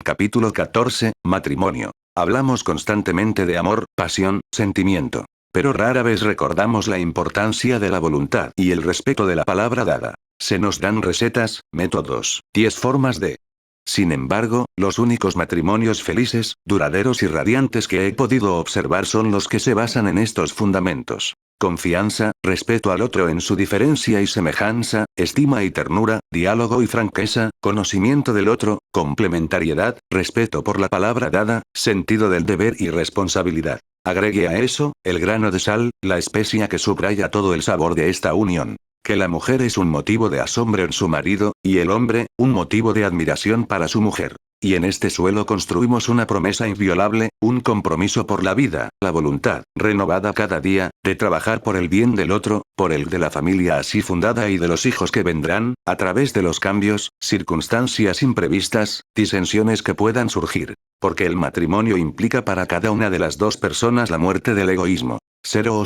Capítulo 14, Matrimonio. Hablamos constantemente de amor, pasión, sentimiento. Pero rara vez recordamos la importancia de la voluntad y el respeto de la palabra dada. Se nos dan recetas, métodos, 10 formas de... Sin embargo, los únicos matrimonios felices, duraderos y radiantes que he podido observar son los que se basan en estos fundamentos. Confianza, respeto al otro en su diferencia y semejanza, estima y ternura, diálogo y franqueza, conocimiento del otro, complementariedad, respeto por la palabra dada, sentido del deber y responsabilidad. Agregue a eso, el grano de sal, la especia que subraya todo el sabor de esta unión. Que la mujer es un motivo de asombro en su marido, y el hombre, un motivo de admiración para su mujer. Y en este suelo construimos una promesa inviolable, un compromiso por la vida, la voluntad, renovada cada día, de trabajar por el bien del otro, por el de la familia así fundada y de los hijos que vendrán, a través de los cambios, circunstancias imprevistas, disensiones que puedan surgir. Porque el matrimonio implica para cada una de las dos personas la muerte del egoísmo. 0.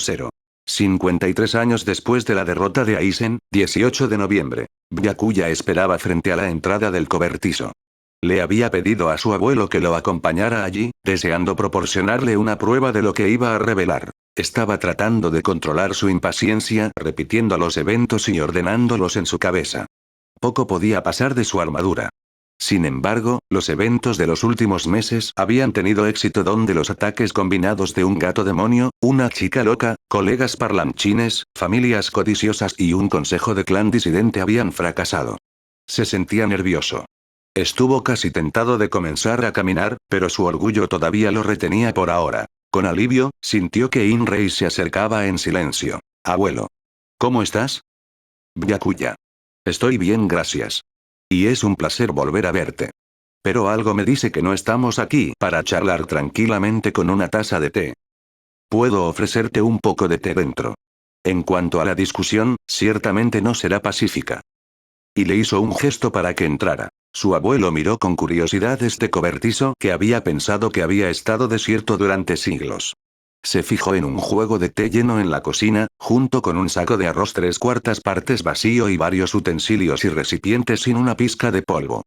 53 años después de la derrota de Aizen, 18 de noviembre. Byakuya esperaba frente a la entrada del cobertizo. Le había pedido a su abuelo que lo acompañara allí, deseando proporcionarle una prueba de lo que iba a revelar. Estaba tratando de controlar su impaciencia, repitiendo los eventos y ordenándolos en su cabeza. Poco podía pasar de su armadura. Sin embargo, los eventos de los últimos meses habían tenido éxito donde los ataques combinados de un gato demonio, una chica loca, colegas parlanchines, familias codiciosas y un consejo de clan disidente habían fracasado. Se sentía nervioso. Estuvo casi tentado de comenzar a caminar, pero su orgullo todavía lo retenía por ahora. Con alivio, sintió que In-Rei se acercaba en silencio. Abuelo. ¿Cómo estás? Byakuya. Estoy bien, gracias. Y es un placer volver a verte. Pero algo me dice que no estamos aquí para charlar tranquilamente con una taza de té. Puedo ofrecerte un poco de té dentro. En cuanto a la discusión, ciertamente no será pacífica. Y le hizo un gesto para que entrara. Su abuelo miró con curiosidad este cobertizo que había pensado que había estado desierto durante siglos. Se fijó en un juego de té lleno en la cocina, junto con un saco de arroz 3/4 partes vacío y varios utensilios y recipientes sin una pizca de polvo.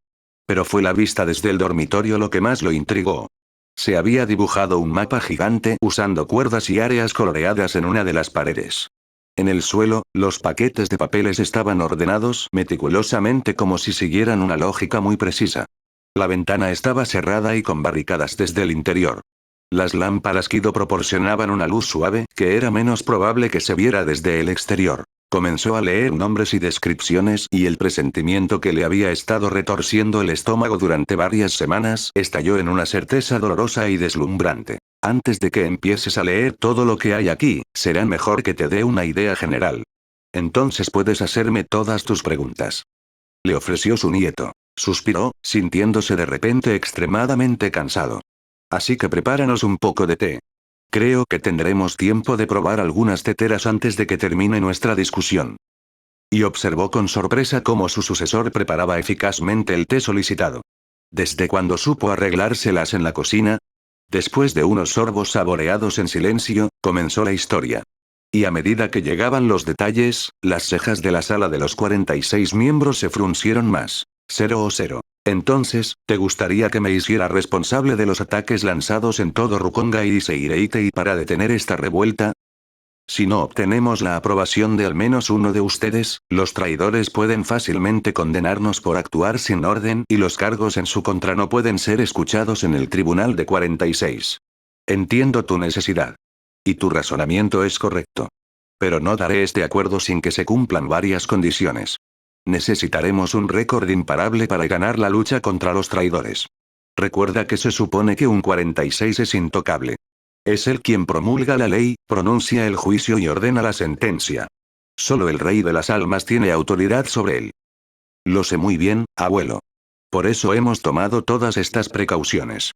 Pero fue la vista desde el dormitorio lo que más lo intrigó. Se había dibujado un mapa gigante usando cuerdas y áreas coloreadas en una de las paredes. En el suelo, los paquetes de papeles estaban ordenados meticulosamente como si siguieran una lógica muy precisa. La ventana estaba cerrada y con barricadas desde el interior. Las lámparas Kido proporcionaban una luz suave, que era menos probable que se viera desde el exterior. Comenzó a leer nombres y descripciones y el presentimiento que le había estado retorciendo el estómago durante varias semanas estalló en una certeza dolorosa y deslumbrante. Antes de que empieces a leer todo lo que hay aquí, será mejor que te dé una idea general. Entonces puedes hacerme todas tus preguntas. Le ofreció su nieto. Suspiró, sintiéndose de repente extremadamente cansado. Así que prepáranos un poco de té. Creo que tendremos tiempo de probar algunas teteras antes de que termine nuestra discusión. Y observó con sorpresa cómo su sucesor preparaba eficazmente el té solicitado. ¿Desde cuando supo arreglárselas en la cocina? Después de unos sorbos saboreados en silencio, comenzó la historia. Y a medida que llegaban los detalles, las cejas de la sala de los 46 miembros se fruncieron más. 0. Entonces, ¿te gustaría que me hiciera responsable de los ataques lanzados en todo Rukonga y Seireite y para detener esta revuelta? Si no obtenemos la aprobación de al menos uno de ustedes, los traidores pueden fácilmente condenarnos por actuar sin orden y los cargos en su contra no pueden ser escuchados en el tribunal de 46. Entiendo tu necesidad. Y tu razonamiento es correcto. Pero no daré este acuerdo sin que se cumplan varias condiciones. Necesitaremos un récord imparable para ganar la lucha contra los traidores. Recuerda que se supone que un 46 es intocable. Es él quien promulga la ley, pronuncia el juicio y ordena la sentencia. Solo el Rey de las Almas tiene autoridad sobre él. Lo sé muy bien, abuelo. Por eso hemos tomado todas estas precauciones.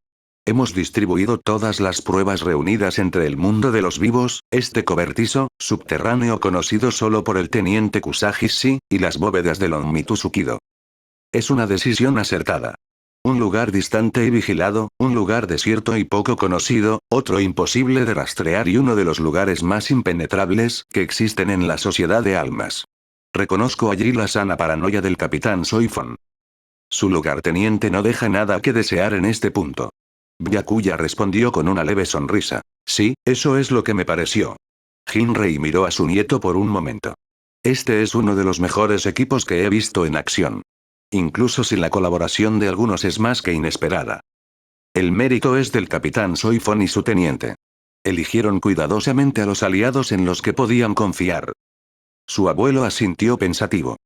Hemos distribuido todas las pruebas reunidas entre el mundo de los vivos, este cobertizo, subterráneo conocido solo por el teniente Kusagi-shi, y las bóvedas del Onmitsukido. Es una decisión acertada. Un lugar distante y vigilado, un lugar desierto y poco conocido, otro imposible de rastrear y uno de los lugares más impenetrables que existen en la sociedad de almas. Reconozco allí la sana paranoia del capitán Soifon. Su lugarteniente no deja nada que desear en este punto. Byakuya respondió con una leve sonrisa. Sí, eso es lo que me pareció. Jinrei miró a su nieto por un momento. Este es uno de los mejores equipos que he visto en acción. Incluso sin la colaboración de algunos es más que inesperada. El mérito es del capitán Soifon y su teniente. Eligieron cuidadosamente a los aliados en los que podían confiar. Su abuelo asintió pensativo.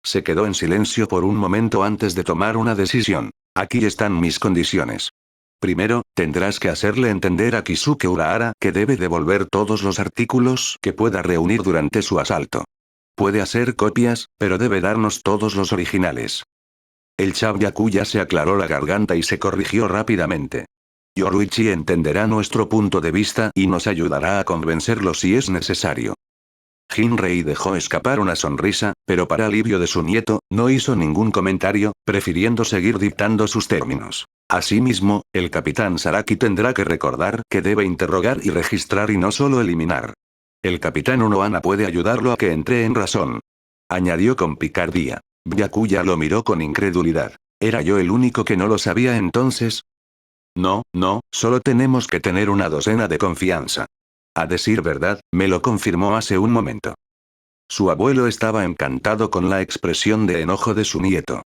Se quedó en silencio por un momento antes de tomar una decisión. Aquí están mis condiciones. Primero, tendrás que hacerle entender a Kisuke Urahara que debe devolver todos los artículos que pueda reunir durante su asalto. Puede hacer copias, pero debe darnos todos los originales. El Byakuya se aclaró la garganta y se corrigió rápidamente. Yoruichi entenderá nuestro punto de vista y nos ayudará a convencerlo si es necesario. Jinrei dejó escapar una sonrisa, pero para alivio de su nieto, no hizo ningún comentario, prefiriendo seguir dictando sus términos. Asimismo, el capitán Saraki tendrá que recordar que debe interrogar y registrar y no solo eliminar. El capitán Unohana puede ayudarlo a que entre en razón. Añadió con picardía. Byakuya lo miró con incredulidad. ¿Era yo el único que no lo sabía entonces? No, solo tenemos que tener una docena de confianza. A decir verdad, me lo confirmó hace un momento. Su abuelo estaba encantado con la expresión de enojo de su nieto.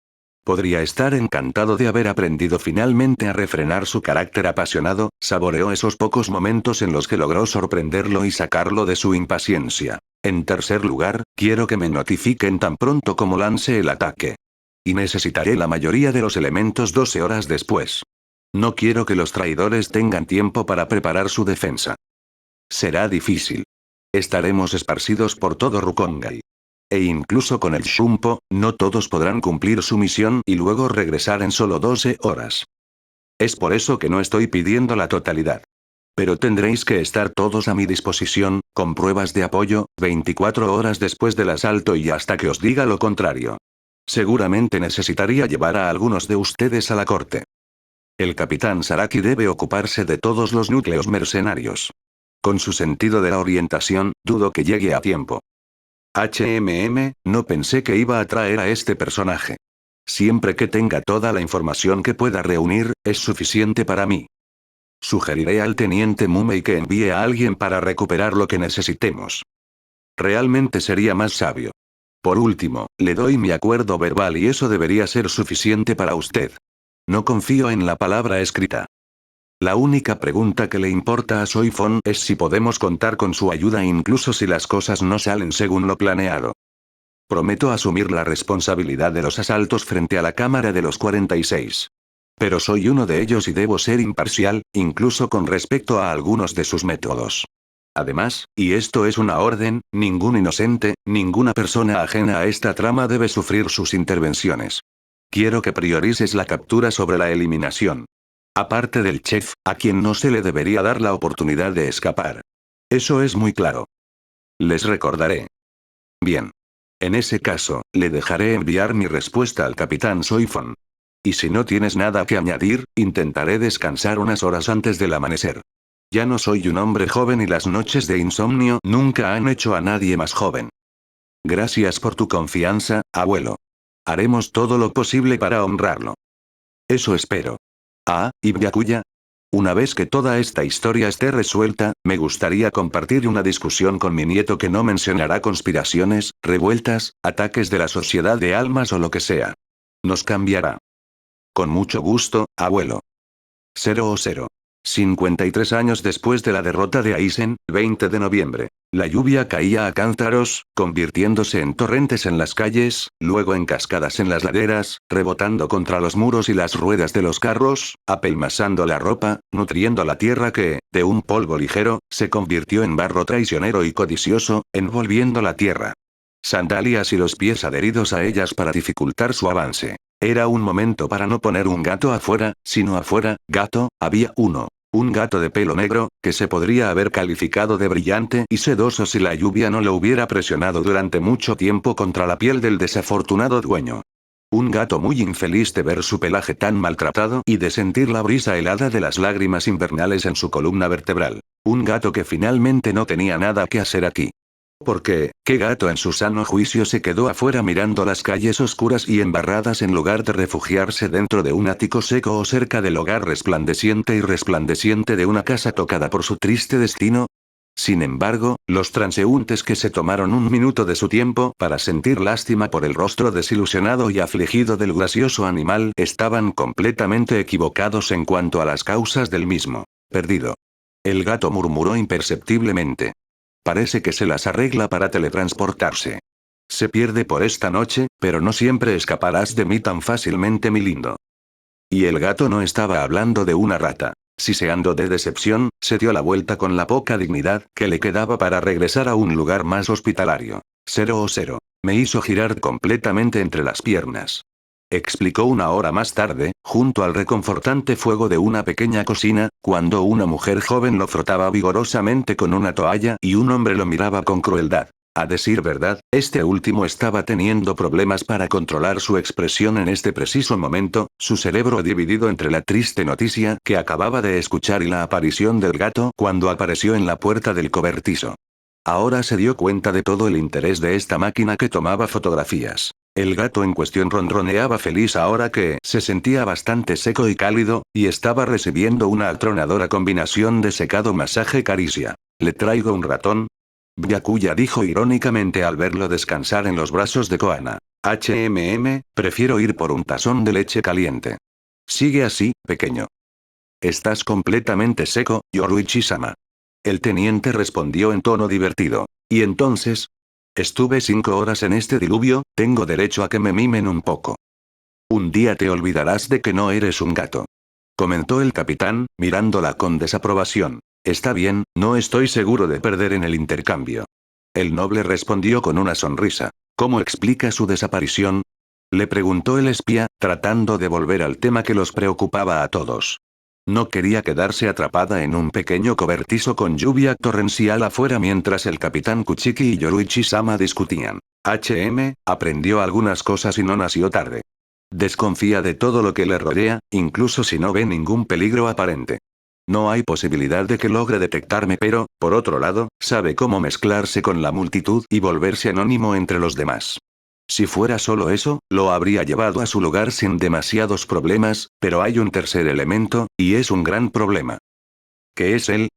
Podría estar encantado de haber aprendido finalmente a refrenar su carácter apasionado, saboreó esos pocos momentos en los que logró sorprenderlo y sacarlo de su impaciencia. En tercer lugar, quiero que me notifiquen tan pronto como lance el ataque. Y necesitaré la mayoría de los elementos 12 horas después. No quiero que los traidores tengan tiempo para preparar su defensa. Será difícil. Estaremos esparcidos por todo Rukongai. E incluso con el Shunpo, no todos podrán cumplir su misión y luego regresar en solo 12 horas. Es por eso que no estoy pidiendo la totalidad. Pero tendréis que estar todos a mi disposición, con pruebas de apoyo, 24 horas después del asalto y hasta que os diga lo contrario. Seguramente necesitaría llevar a algunos de ustedes a la corte. El capitán Saraki debe ocuparse de todos los núcleos mercenarios. Con su sentido de la orientación, dudo que llegue a tiempo. No pensé que iba a traer a este personaje. Siempre que tenga toda la información que pueda reunir, es suficiente para mí. Sugeriré al teniente Mumei que envíe a alguien para recuperar lo que necesitemos. Realmente sería más sabio. Por último, le doy mi acuerdo verbal y eso debería ser suficiente para usted. No confío en la palabra escrita. La única pregunta que le importa a Soifon es si podemos contar con su ayuda incluso si las cosas no salen según lo planeado. Prometo asumir la responsabilidad de los asaltos frente a la Cámara de los 46. Pero soy uno de ellos y debo ser imparcial, incluso con respecto a algunos de sus métodos. Además, y esto es una orden, ningún inocente, ninguna persona ajena a esta trama debe sufrir sus intervenciones. Quiero que priorices la captura sobre la eliminación. Aparte del chef, a quien no se le debería dar la oportunidad de escapar. Eso es muy claro. Les recordaré. Bien. En ese caso, le dejaré enviar mi respuesta al capitán Soifon. Y si no tienes nada que añadir, intentaré descansar unas horas antes del amanecer. Ya no soy un hombre joven y las noches de insomnio nunca han hecho a nadie más joven. Gracias por tu confianza, abuelo. Haremos todo lo posible para honrarlo. Eso espero. ¿Y Byakuya? Una vez que toda esta historia esté resuelta, me gustaría compartir una discusión con mi nieto que no mencionará conspiraciones, revueltas, ataques de la sociedad de almas o lo que sea. Nos cambiará. Con mucho gusto, abuelo. 00. 53 años después de la derrota de Aizen, 20 de noviembre. La lluvia caía a cántaros, convirtiéndose en torrentes en las calles, luego en cascadas en las laderas, rebotando contra los muros y las ruedas de los carros, apelmazando la ropa, nutriendo la tierra que, de un polvo ligero, se convirtió en barro traicionero y codicioso, envolviendo la tierra. Sandalias y los pies adheridos a ellas para dificultar su avance. Era un momento para no poner un gato afuera, sino afuera, gato, había uno. Un gato de pelo negro, que se podría haber calificado de brillante y sedoso si la lluvia no lo hubiera presionado durante mucho tiempo contra la piel del desafortunado dueño. Un gato muy infeliz de ver su pelaje tan maltratado y de sentir la brisa helada de las lágrimas invernales en su columna vertebral. Un gato que finalmente no tenía nada que hacer aquí. Porque, ¿qué gato en su sano juicio se quedó afuera mirando las calles oscuras y embarradas en lugar de refugiarse dentro de un ático seco o cerca del hogar resplandeciente y resplandeciente de una casa tocada por su triste destino? Sin embargo, los transeúntes que se tomaron un minuto de su tiempo para sentir lástima por el rostro desilusionado y afligido del gracioso animal estaban completamente equivocados en cuanto a las causas del mismo. Perdido. El gato murmuró imperceptiblemente. Parece que se las arregla para teletransportarse. Se pierde por esta noche, pero no siempre escaparás de mí tan fácilmente, mi lindo. Y el gato no estaba hablando de una rata. Siseando de decepción, se dio la vuelta con la poca dignidad que le quedaba para regresar a un lugar más hospitalario. 0 Me hizo girar completamente entre las piernas. Explicó una hora más tarde, junto al reconfortante fuego de una pequeña cocina, cuando una mujer joven lo frotaba vigorosamente con una toalla y un hombre lo miraba con crueldad. A decir verdad, este último estaba teniendo problemas para controlar su expresión en este preciso momento, su cerebro dividido entre la triste noticia que acababa de escuchar y la aparición del gato cuando apareció en la puerta del cobertizo. Ahora se dio cuenta de todo el interés de esta máquina que tomaba fotografías. El gato en cuestión ronroneaba feliz ahora que se sentía bastante seco y cálido, y estaba recibiendo una atronadora combinación de secado masaje caricia. ¿Le traigo un ratón? Byakuya dijo irónicamente al verlo descansar en los brazos de Koana. Prefiero ir por un tazón de leche caliente. Sigue así, pequeño. Estás completamente seco, Yoruichi-sama. El teniente respondió en tono divertido. ¿Y entonces? Estuve 5 horas en este diluvio, tengo derecho a que me mimen un poco. Un día te olvidarás de que no eres un gato. Comentó el capitán, mirándola con desaprobación. Está bien, no estoy seguro de perder en el intercambio. El noble respondió con una sonrisa. ¿Cómo explica su desaparición? Le preguntó el espía, tratando de volver al tema que los preocupaba a todos. No quería quedarse atrapada en un pequeño cobertizo con lluvia torrencial afuera mientras el capitán Kuchiki y Yoruichi-sama discutían. Aprendió algunas cosas y no nació tarde. Desconfía de todo lo que le rodea, incluso si no ve ningún peligro aparente. No hay posibilidad de que logre detectarme, pero, por otro lado, sabe cómo mezclarse con la multitud y volverse anónimo entre los demás. Si fuera solo eso, lo habría llevado a su lugar sin demasiados problemas, pero hay un tercer elemento, y es un gran problema. ¿Qué es él?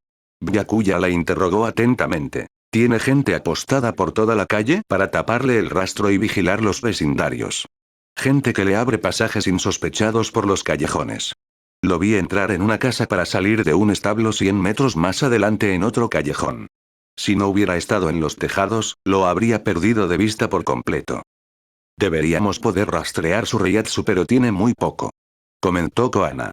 Byakuya la interrogó atentamente. ¿Tiene gente apostada por toda la calle para taparle el rastro y vigilar los vecindarios? Gente que le abre pasajes insospechados por los callejones. Lo vi entrar en una casa para salir de un establo 100 metros más adelante en otro callejón. Si no hubiera estado en los tejados, lo habría perdido de vista por completo. Deberíamos poder rastrear su Reiatsu, pero tiene muy poco. Comentó Koana.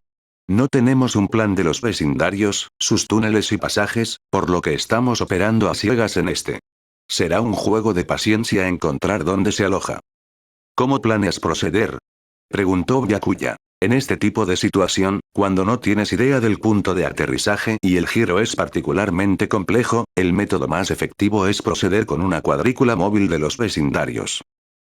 No tenemos un plan de los vecindarios, sus túneles y pasajes, por lo que estamos operando a ciegas en este. Será un juego de paciencia encontrar dónde se aloja. ¿Cómo planeas proceder? Preguntó Byakuya. En este tipo de situación, cuando no tienes idea del punto de aterrizaje y el giro es particularmente complejo, el método más efectivo es proceder con una cuadrícula móvil de los vecindarios.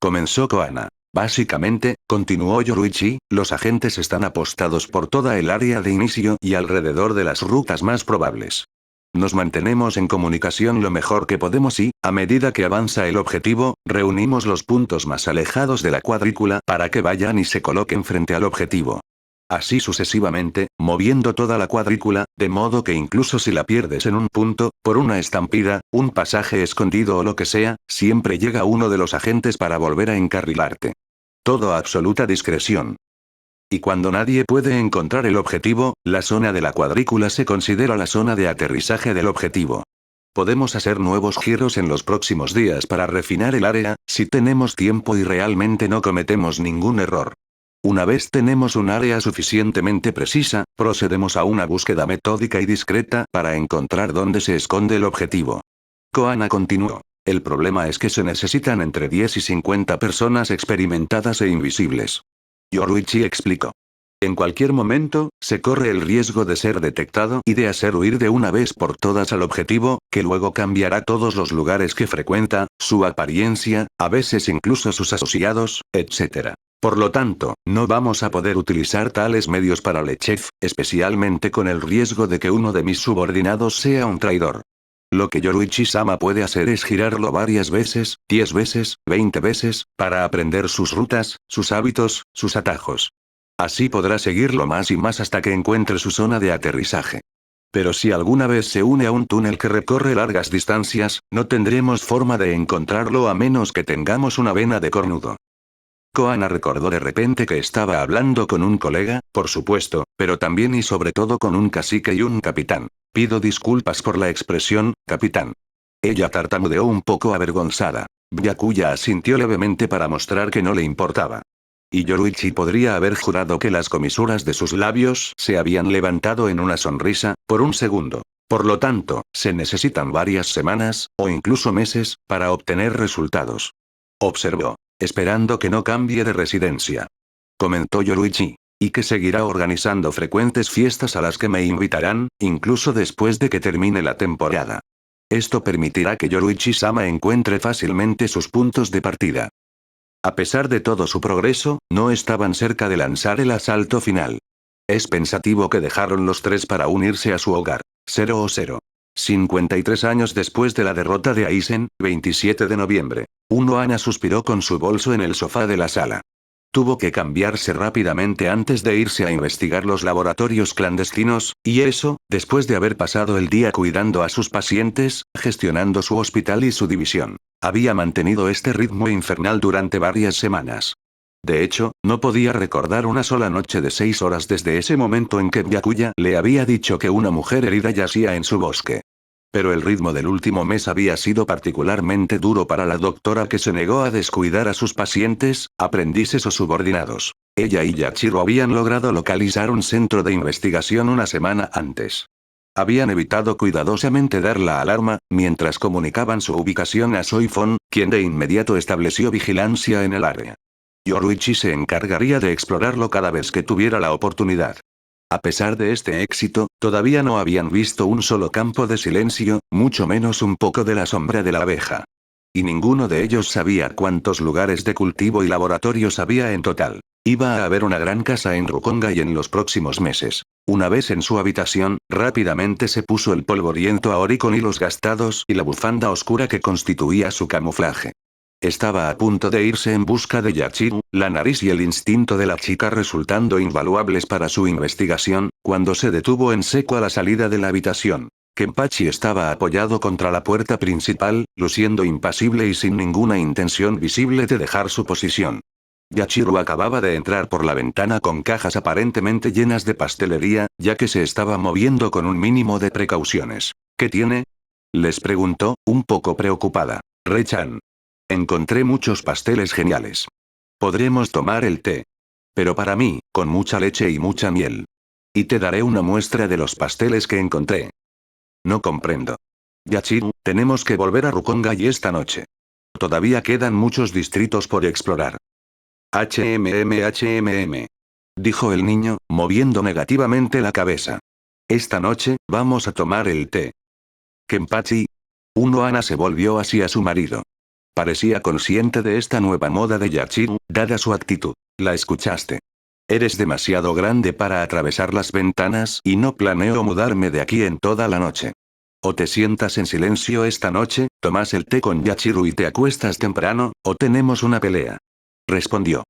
Comenzó Koana. Básicamente, continuó Yoruichi, los agentes están apostados por toda el área de inicio y alrededor de las rutas más probables. Nos mantenemos en comunicación lo mejor que podemos y, a medida que avanza el objetivo, reunimos los puntos más alejados de la cuadrícula para que vayan y se coloquen frente al objetivo. Así sucesivamente, moviendo toda la cuadrícula, de modo que incluso si la pierdes en un punto, por una estampida, un pasaje escondido o lo que sea, siempre llega uno de los agentes para volver a encarrilarte. Todo a absoluta discreción. Y cuando nadie puede encontrar el objetivo, la zona de la cuadrícula se considera la zona de aterrizaje del objetivo. Podemos hacer nuevos giros en los próximos días para refinar el área, si tenemos tiempo y realmente no cometemos ningún error. Una vez tenemos un área suficientemente precisa, procedemos a una búsqueda metódica y discreta para encontrar dónde se esconde el objetivo. Koana continuó. El problema es que se necesitan entre 10 y 50 personas experimentadas e invisibles. Yoruichi explicó. En cualquier momento, se corre el riesgo de ser detectado y de hacer huir de una vez por todas al objetivo, que luego cambiará todos los lugares que frecuenta, su apariencia, a veces incluso sus asociados, etc. Por lo tanto, no vamos a poder utilizar tales medios para Lechev, especialmente con el riesgo de que uno de mis subordinados sea un traidor. Lo que Yoruichi-sama puede hacer es girarlo varias veces, 10 veces, 20 veces, para aprender sus rutas, sus hábitos, sus atajos. Así podrá seguirlo más y más hasta que encuentre su zona de aterrizaje. Pero si alguna vez se une a un túnel que recorre largas distancias, no tendremos forma de encontrarlo a menos que tengamos una vena de cornudo. Koana recordó de repente que estaba hablando con un colega, por supuesto, pero también y sobre todo con un cacique y un capitán. Pido disculpas por la expresión, capitán. Ella tartamudeó un poco avergonzada. Byakuya asintió levemente para mostrar que no le importaba. Y Yoruichi podría haber jurado que las comisuras de sus labios se habían levantado en una sonrisa, por un segundo. Por lo tanto, se necesitan varias semanas, o incluso meses, para obtener resultados. Observó. Esperando que no cambie de residencia. Comentó Yoruichi. Y que seguirá organizando frecuentes fiestas a las que me invitarán, incluso después de que termine la temporada. Esto permitirá que Yoruichi-sama encuentre fácilmente sus puntos de partida. A pesar de todo su progreso, no estaban cerca de lanzar el asalto final. Es pensativo que dejaron los tres para unirse a su hogar. 0-0. 53 años después de la derrota de Aizen, 27 de noviembre. Ana suspiró con su bolso en el sofá de la sala. Tuvo que cambiarse rápidamente antes de irse a investigar los laboratorios clandestinos, y eso, después de haber pasado el día cuidando a sus pacientes, gestionando su hospital y su división. Había mantenido este ritmo infernal durante varias semanas. De hecho, no podía recordar una sola noche de 6 horas desde ese momento en que Byakuya le había dicho que una mujer herida yacía en su bosque. Pero el ritmo del último mes había sido particularmente duro para la doctora que se negó a descuidar a sus pacientes, aprendices o subordinados. Ella y Yachiro habían logrado localizar un centro de investigación una semana antes. Habían evitado cuidadosamente dar la alarma, mientras comunicaban su ubicación a Soifon, quien de inmediato estableció vigilancia en el área. Yoruichi se encargaría de explorarlo cada vez que tuviera la oportunidad. A pesar de este éxito, todavía no habían visto un solo campo de silencio, mucho menos un poco de la sombra de la abeja. Y ninguno de ellos sabía cuántos lugares de cultivo y laboratorios había en total. Iba a haber una gran casa en Rukongai en los próximos meses. Una vez en su habitación, rápidamente se puso el polvoriento Aori con hilos gastados y la bufanda oscura que constituía su camuflaje. Estaba a punto de irse en busca de Yachiro, la nariz y el instinto de la chica resultando invaluables para su investigación, cuando se detuvo en seco a la salida de la habitación. Kenpachi estaba apoyado contra la puerta principal, luciendo impasible y sin ninguna intención visible de dejar su posición. Yachiro acababa de entrar por la ventana con cajas aparentemente llenas de pastelería, ya que se estaba moviendo con un mínimo de precauciones. ¿Qué tiene? Les preguntó, un poco preocupada. Rechan. Encontré muchos pasteles geniales. Podremos tomar el té. Pero para mí, con mucha leche y mucha miel. Y te daré una muestra de los pasteles que encontré. No comprendo. Yachiro, tenemos que volver a Rukongai esta noche. Todavía quedan muchos distritos por explorar. HMM. Dijo el niño, moviendo negativamente la cabeza. Esta noche, vamos a tomar el té. Kenpachi. Ana se volvió hacia su marido. Parecía consciente de esta nueva moda de Yachiro, dada su actitud. ¿La escuchaste? Eres demasiado grande para atravesar las ventanas y no planeo mudarme de aquí en toda la noche. O te sientas en silencio esta noche, tomas el té con Yachiro y te acuestas temprano, o tenemos una pelea. Respondió.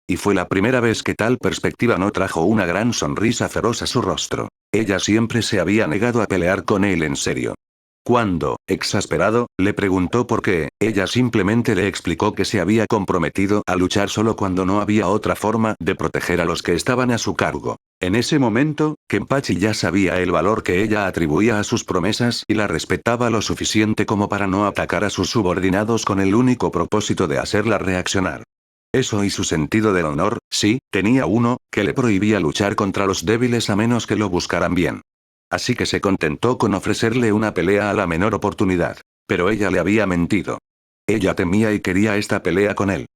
Y fue la primera vez que tal perspectiva no trajo una gran sonrisa feroz a su rostro. Ella siempre se había negado a pelear con él en serio. Cuando, exasperado, le preguntó por qué, ella simplemente le explicó que se había comprometido a luchar solo cuando no había otra forma de proteger a los que estaban a su cargo. En ese momento, Kenpachi ya sabía el valor que ella atribuía a sus promesas y la respetaba lo suficiente como para no atacar a sus subordinados con el único propósito de hacerla reaccionar. Eso y su sentido del honor, sí, tenía uno, que le prohibía luchar contra los débiles a menos que lo buscaran bien. Así que se contentó con ofrecerle una pelea a la menor oportunidad. Pero ella le había mentido. Ella temía y quería esta pelea con él.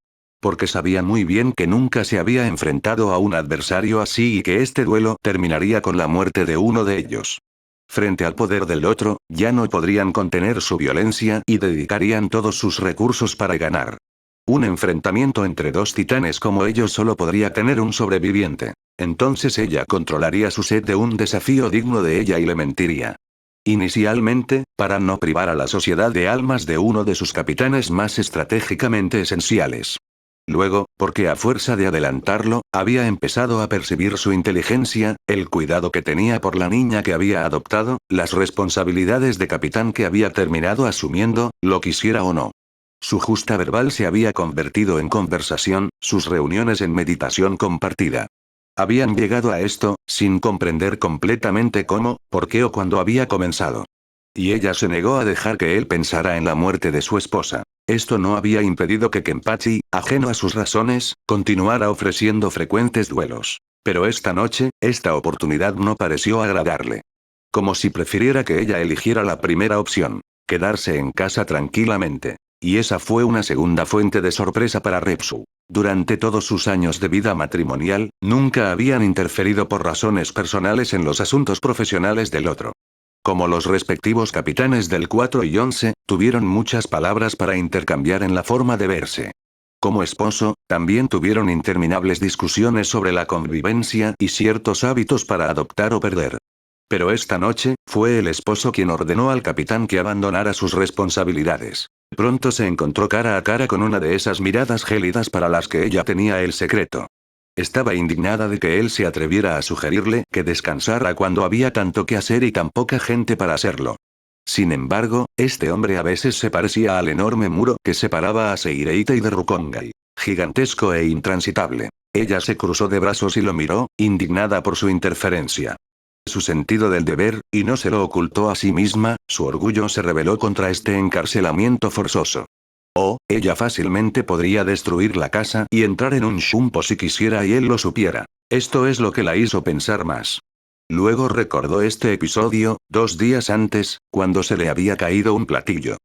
Porque sabía muy bien que nunca se había enfrentado a un adversario así y que este duelo terminaría con la muerte de uno de ellos. Frente al poder del otro, ya no podrían contener su violencia y dedicarían todos sus recursos para ganar. Un enfrentamiento entre dos titanes como ellos solo podría tener un sobreviviente. Entonces ella controlaría su sed de un desafío digno de ella y le mentiría. Inicialmente, para no privar a la Sociedad de Almas de uno de sus capitanes más estratégicamente esenciales. Luego, porque a fuerza de adelantarlo, había empezado a percibir su inteligencia, el cuidado que tenía por la niña que había adoptado, las responsabilidades de capitán que había terminado asumiendo, lo quisiera o no. Su justa verbal se había convertido en conversación, sus reuniones en meditación compartida. Habían llegado a esto, sin comprender completamente cómo, por qué o cuándo había comenzado. Y ella se negó a dejar que él pensara en la muerte de su esposa. Esto no había impedido que Kenpachi, ajeno a sus razones, continuara ofreciendo frecuentes duelos. Pero esta noche, esta oportunidad no pareció agradarle. Como si prefiriera que ella eligiera la primera opción, quedarse en casa tranquilamente. Y esa fue una segunda fuente de sorpresa para Repsu. Durante todos sus años de vida matrimonial, nunca habían interferido por razones personales en los asuntos profesionales del otro. Como los respectivos capitanes del 4 y 11, tuvieron muchas palabras para intercambiar en la forma de verse. Como esposo, también tuvieron interminables discusiones sobre la convivencia y ciertos hábitos para adoptar o perder. Pero esta noche, fue el esposo quien ordenó al capitán que abandonara sus responsabilidades. Pronto se encontró cara a cara con una de esas miradas gélidas para las que ella tenía el secreto. Estaba indignada de que él se atreviera a sugerirle que descansara cuando había tanto que hacer y tan poca gente para hacerlo. Sin embargo, este hombre a veces se parecía al enorme muro que separaba a Seireitei de Rukongai. Gigantesco e intransitable. Ella se cruzó de brazos y lo miró, indignada por su interferencia. Su sentido del deber, y no se lo ocultó a sí misma, su orgullo se rebeló contra este encarcelamiento forzoso. Ella fácilmente podría destruir la casa y entrar en un shumpo si quisiera y él lo supiera. Esto es lo que la hizo pensar más. Luego recordó este episodio, 2 días antes, cuando se le había caído un platillo.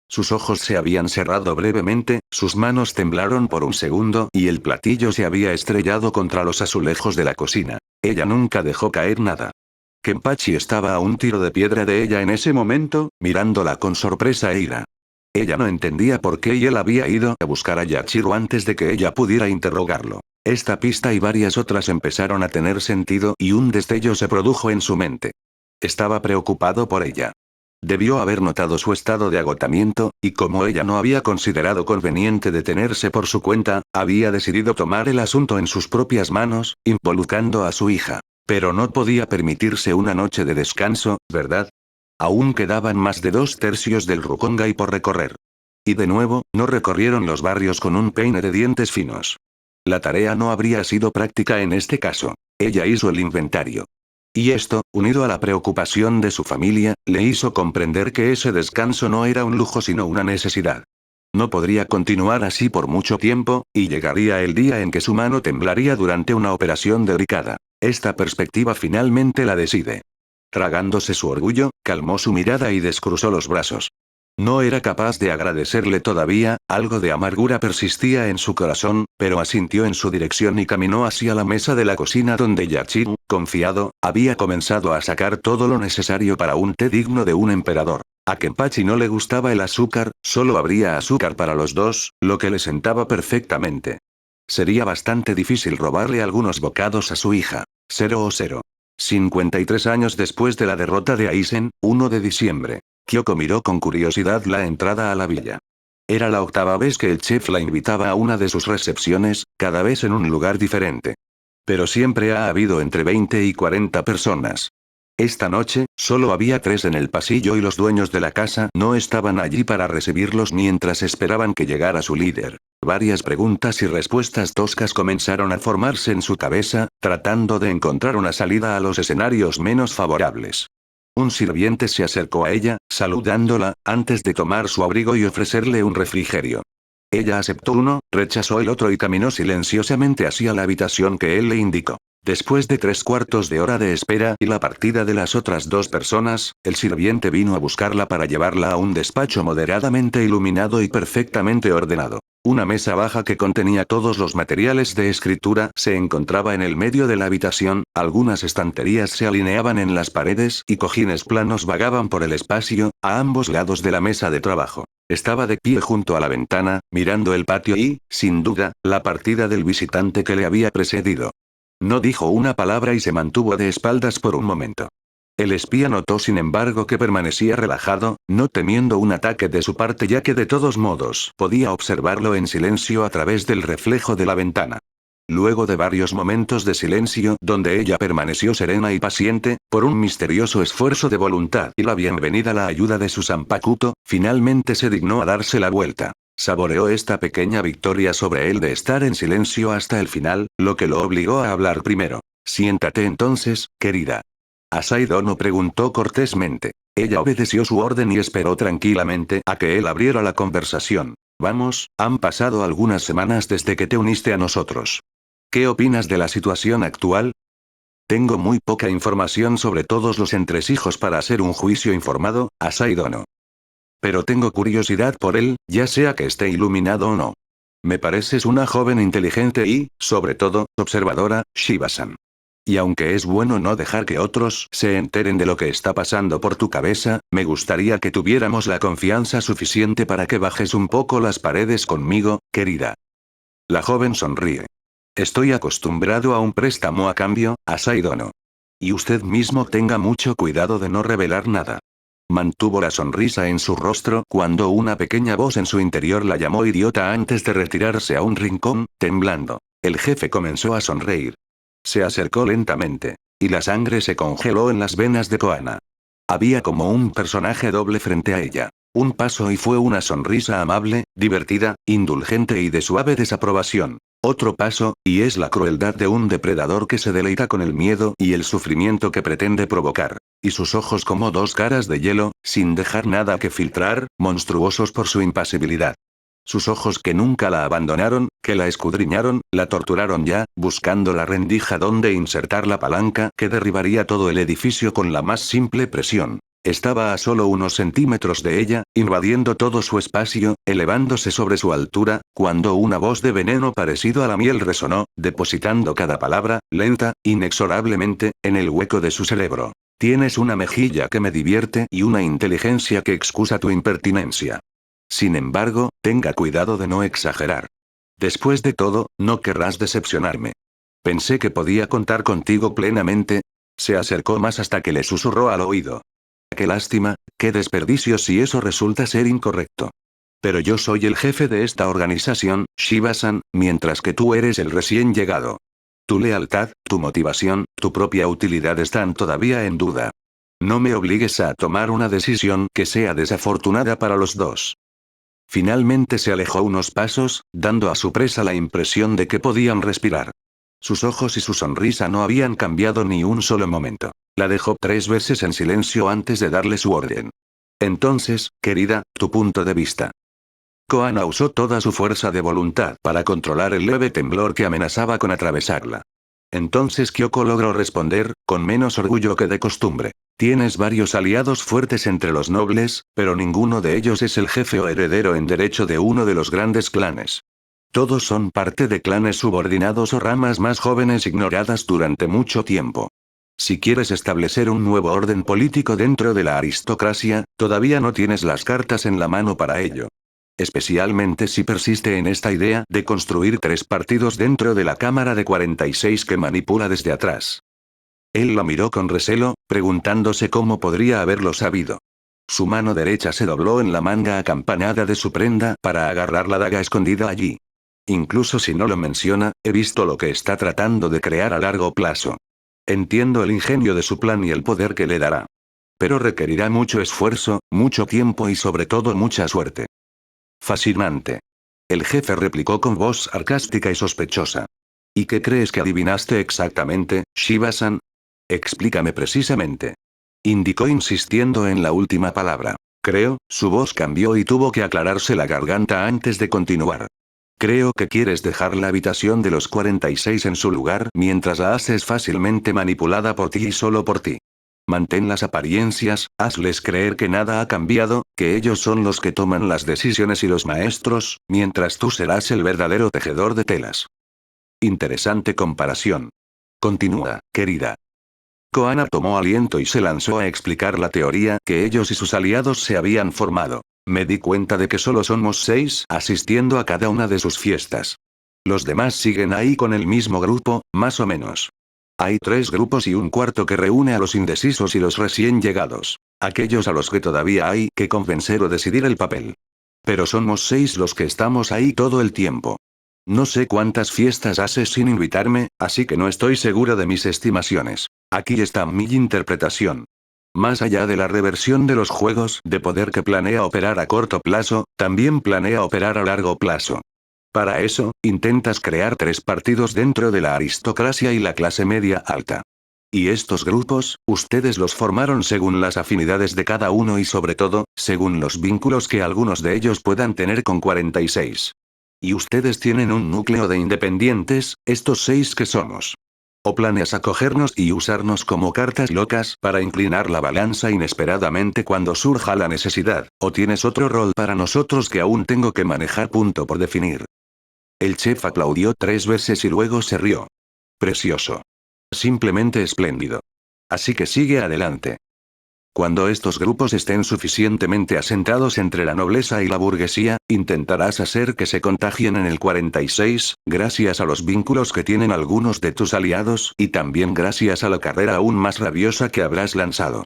Sus ojos se habían cerrado brevemente, sus manos temblaron por un segundo y el platillo se había estrellado contra los azulejos de la cocina. Ella nunca dejó caer nada. Kenpachi estaba a un tiro de piedra de ella en ese momento, mirándola con sorpresa e ira. Ella no entendía por qué y él había ido a buscar a Yachiro antes de que ella pudiera interrogarlo. Esta pista y varias otras empezaron a tener sentido y un destello se produjo en su mente. Estaba preocupado por ella. Debió haber notado su estado de agotamiento, y como ella no había considerado conveniente detenerse por su cuenta, había decidido tomar el asunto en sus propias manos, involucrando a su hija. Pero no podía permitirse una noche de descanso, ¿verdad? Aún quedaban más de 2/3 del Rukongai por recorrer. Y de nuevo, no recorrieron los barrios con un peine de dientes finos. La tarea no habría sido práctica en este caso. Ella hizo el inventario. Y esto, unido a la preocupación de su familia, le hizo comprender que ese descanso no era un lujo sino una necesidad. No podría continuar así por mucho tiempo, y llegaría el día en que su mano temblaría durante una operación delicada. Esta perspectiva finalmente la decide. Tragándose su orgullo, calmó su mirada y descruzó los brazos. No era capaz de agradecerle todavía, algo de amargura persistía en su corazón, pero asintió en su dirección y caminó hacia la mesa de la cocina donde Yachiru, confiado, había comenzado a sacar todo lo necesario para un té digno de un emperador. A Kenpachi no le gustaba el azúcar, solo habría azúcar para los dos, lo que le sentaba perfectamente. Sería bastante difícil robarle algunos bocados a su hija. 53 años después de la derrota de Aizen, 1 de diciembre. Kyoko miró con curiosidad la entrada a la villa. Era la 8ª vez que el chef la invitaba a una de sus recepciones, cada vez en un lugar diferente. Pero siempre ha habido entre 20 y 40 personas. Esta noche, solo había 3 en el pasillo y los dueños de la casa no estaban allí para recibirlos mientras esperaban que llegara su líder. Varias preguntas y respuestas toscas comenzaron a formarse en su cabeza, tratando de encontrar una salida a los escenarios menos favorables. Un sirviente se acercó a ella, saludándola, antes de tomar su abrigo y ofrecerle un refrigerio. Ella aceptó uno, rechazó el otro y caminó silenciosamente hacia la habitación que él le indicó. Después de 3/4 de hora de espera y la partida de las otras 2 personas, el sirviente vino a buscarla para llevarla a un despacho moderadamente iluminado y perfectamente ordenado. Una mesa baja que contenía todos los materiales de escritura se encontraba en el medio de la habitación, algunas estanterías se alineaban en las paredes y cojines planos vagaban por el espacio, a ambos lados de la mesa de trabajo. Estaba de pie junto a la ventana, mirando el patio y, sin duda, la partida del visitante que le había precedido. No dijo una palabra y se mantuvo de espaldas por un momento. El espía notó sin embargo que permanecía relajado, no temiendo un ataque de su parte ya que de todos modos podía observarlo en silencio a través del reflejo de la ventana. Luego de varios momentos de silencio donde ella permaneció serena y paciente, por un misterioso esfuerzo de voluntad y la bienvenida a la ayuda de su Zanpakuto, finalmente se dignó a darse la vuelta. Saboreó esta pequeña victoria sobre él de estar en silencio hasta el final, lo que lo obligó a hablar primero. Siéntate entonces, querida. Asai Dono preguntó cortésmente. Ella obedeció su orden y esperó tranquilamente a que él abriera la conversación. Vamos, han pasado algunas semanas desde que te uniste a nosotros. ¿Qué opinas de la situación actual? Tengo muy poca información sobre todos los entresijos para hacer un juicio informado, Asai Dono. Pero tengo curiosidad por él, ya sea que esté iluminado o no. Me pareces una joven inteligente y, sobre todo, observadora, Shiba-san. Y aunque es bueno no dejar que otros se enteren de lo que está pasando por tu cabeza, me gustaría que tuviéramos la confianza suficiente para que bajes un poco las paredes conmigo, querida. La joven sonríe. Estoy acostumbrado a un préstamo a cambio, Asai Dono. Y usted mismo tenga mucho cuidado de no revelar nada. Mantuvo la sonrisa en su rostro cuando una pequeña voz en su interior la llamó idiota antes de retirarse a un rincón, temblando. El jefe comenzó a sonreír. Se acercó lentamente. Y la sangre se congeló en las venas de Koana. Había como un personaje doble frente a ella. Un paso y fue una sonrisa amable, divertida, indulgente y de suave desaprobación. Otro paso, y es la crueldad de un depredador que se deleita con el miedo y el sufrimiento que pretende provocar. Y sus ojos como dos caras de hielo, sin dejar nada que filtrar, monstruosos por su impasibilidad. Sus ojos que nunca la abandonaron, que la escudriñaron, la torturaron ya, buscando la rendija donde insertar la palanca que derribaría todo el edificio con la más simple presión. Estaba a solo unos centímetros de ella, invadiendo todo su espacio, elevándose sobre su altura, cuando una voz de veneno parecido a la miel resonó, depositando cada palabra, lenta, inexorablemente, en el hueco de su cerebro. Tienes una mejilla que me divierte y una inteligencia que excusa tu impertinencia. Sin embargo, tenga cuidado de no exagerar. Después de todo, no querrás decepcionarme. Pensé que podía contar contigo plenamente. Se acercó más hasta que le susurró al oído. Qué lástima, qué desperdicio si eso resulta ser incorrecto. Pero yo soy el jefe de esta organización, Shiba-san, mientras que tú eres el recién llegado. Tu lealtad, tu motivación, tu propia utilidad están todavía en duda. No me obligues a tomar una decisión que sea desafortunada para los dos. Finalmente se alejó unos pasos, dando a su presa la impresión de que podían respirar. Sus ojos y su sonrisa no habían cambiado ni un solo momento. La dejó 3 veces en silencio antes de darle su orden. Entonces, querida, tu punto de vista. Koana usó toda su fuerza de voluntad para controlar el leve temblor que amenazaba con atravesarla. Entonces Kyoko logró responder, con menos orgullo que de costumbre. Tienes varios aliados fuertes entre los nobles, pero ninguno de ellos es el jefe o heredero en derecho de uno de los grandes clanes. Todos son parte de clanes subordinados o ramas más jóvenes ignoradas durante mucho tiempo. Si quieres establecer un nuevo orden político dentro de la aristocracia, todavía no tienes las cartas en la mano para ello. Especialmente si persiste en esta idea de construir 3 partidos dentro de la Cámara de 46 que manipula desde atrás. Él la miró con recelo, preguntándose cómo podría haberlo sabido. Su mano derecha se dobló en la manga acampanada de su prenda para agarrar la daga escondida allí. Incluso si no lo menciona, he visto lo que está tratando de crear a largo plazo. Entiendo el ingenio de su plan y el poder que le dará. Pero requerirá mucho esfuerzo, mucho tiempo y sobre todo mucha suerte. Fascinante. El jefe replicó con voz sarcástica y sospechosa. ¿Y qué crees que adivinaste exactamente, Shiba-san? Explícame precisamente. Indicó insistiendo en la última palabra. Creo, su voz cambió y tuvo que aclararse la garganta antes de continuar. Creo que quieres dejar la habitación de los 46 en su lugar mientras la haces fácilmente manipulada por ti y solo por ti. Mantén las apariencias, hazles creer que nada ha cambiado, que ellos son los que toman las decisiones y los maestros, mientras tú serás el verdadero tejedor de telas. Interesante comparación. Continúa, querida. Koana tomó aliento y se lanzó a explicar la teoría que ellos y sus aliados se habían formado. Me di cuenta de que solo somos 6 asistiendo a cada una de sus fiestas. Los demás siguen ahí con el mismo grupo, más o menos. Hay 3 grupos y un cuarto que reúne a los indecisos y los recién llegados. Aquellos a los que todavía hay que convencer o decidir el papel. Pero somos 6 los que estamos ahí todo el tiempo. No sé cuántas fiestas haces sin invitarme, así que no estoy seguro de mis estimaciones. Aquí está mi interpretación. Más allá de la reversión de los juegos de poder que planea operar a corto plazo, también planea operar a largo plazo. Para eso, intentas crear 3 partidos dentro de la aristocracia y la clase media alta. Y estos grupos, ustedes los formaron según las afinidades de cada uno y sobre todo, según los vínculos que algunos de ellos puedan tener con 46. Y ustedes tienen un núcleo de independientes, estos 6 que somos. ¿O planeas acogernos y usarnos como cartas locas para inclinar la balanza inesperadamente cuando surja la necesidad, o tienes otro rol para nosotros que aún tengo que manejar? Punto por definir. El chef aplaudió 3 veces y luego se rió. Precioso. Simplemente espléndido. Así que sigue adelante. Cuando estos grupos estén suficientemente asentados entre la nobleza y la burguesía, intentarás hacer que se contagien en el 46, gracias a los vínculos que tienen algunos de tus aliados, y también gracias a la carrera aún más rabiosa que habrás lanzado.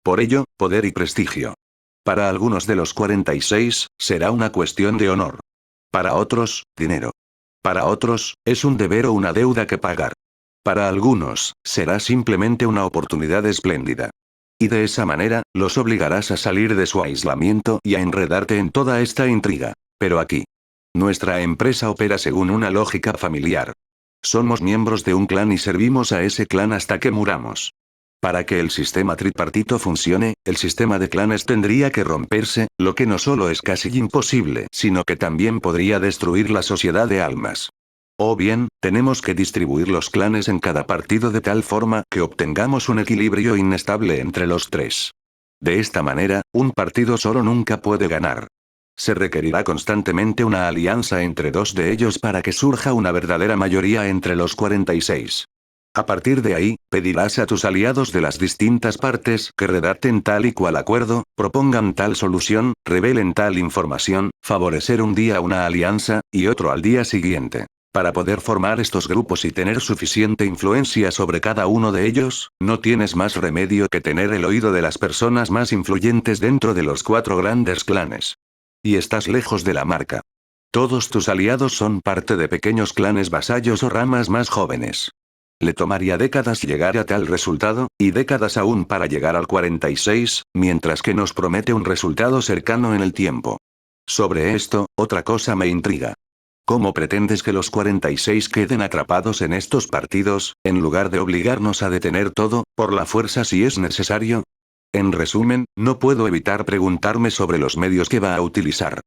Por ello, poder y prestigio. Para algunos de los 46, será una cuestión de honor. Para otros, dinero. Para otros, es un deber o una deuda que pagar. Para algunos, será simplemente una oportunidad espléndida. Y de esa manera, los obligarás a salir de su aislamiento y a enredarte en toda esta intriga. Pero aquí. Nuestra empresa opera según una lógica familiar. Somos miembros de un clan y servimos a ese clan hasta que muramos. Para que el sistema tripartito funcione, el sistema de clanes tendría que romperse, lo que no solo es casi imposible, sino que también podría destruir la sociedad de almas. O bien, tenemos que distribuir los clanes en cada partido de tal forma que obtengamos un equilibrio inestable entre los 3. De esta manera, un partido solo nunca puede ganar. Se requerirá constantemente una alianza entre 2 de ellos para que surja una verdadera mayoría entre los 46. A partir de ahí, pedirás a tus aliados de las distintas partes que redacten tal y cual acuerdo, propongan tal solución, revelen tal información, favorecer un día una alianza, y otro al día siguiente. Para poder formar estos grupos y tener suficiente influencia sobre cada uno de ellos, no tienes más remedio que tener el oído de las personas más influyentes dentro de los 4 grandes clanes. Y estás lejos de la marca. Todos tus aliados son parte de pequeños clanes vasallos o ramas más jóvenes. Le tomaría décadas llegar a tal resultado, y décadas aún para llegar al 46, mientras que nos promete un resultado cercano en el tiempo. Sobre esto, otra cosa me intriga. ¿Cómo pretendes que los 46 queden atrapados en estos partidos, en lugar de obligarnos a detener todo, por la fuerza si es necesario? En resumen, no puedo evitar preguntarme sobre los medios que va a utilizar.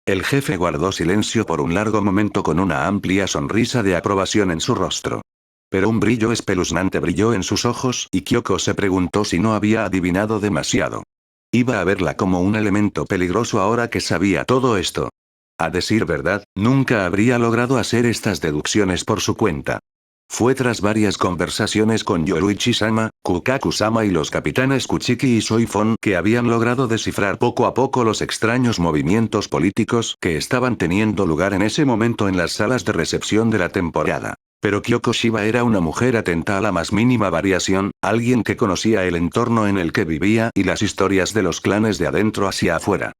El jefe guardó silencio por un largo momento con una amplia sonrisa de aprobación en su rostro. Pero un brillo espeluznante brilló en sus ojos y Kyoko se preguntó si no había adivinado demasiado. Iba a verla como un elemento peligroso ahora que sabía todo esto. A decir verdad, nunca habría logrado hacer estas deducciones por su cuenta. Fue tras varias conversaciones con Yoruichi-sama, Kukaku-sama y los capitanes Kuchiki y Soifon que habían logrado descifrar poco a poco los extraños movimientos políticos que estaban teniendo lugar en ese momento en las salas de recepción de la temporada. Pero Kyoko Shiba era una mujer atenta a la más mínima variación, alguien que conocía el entorno en el que vivía y las historias de los clanes de adentro hacia afuera.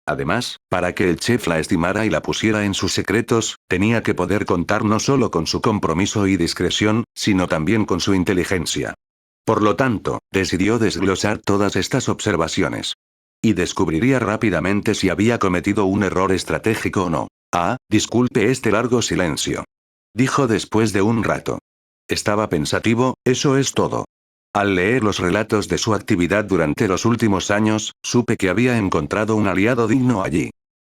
Además, para que el chef la estimara y la pusiera en sus secretos, tenía que poder contar no solo con su compromiso y discreción, sino también con su inteligencia. Por lo tanto, decidió desglosar todas estas observaciones. Y descubriría rápidamente si había cometido un error estratégico o no. Disculpe este largo silencio. Dijo después de un rato. Estaba pensativo, eso es todo. Al leer los relatos de su actividad durante los últimos años, supe que había encontrado un aliado digno allí.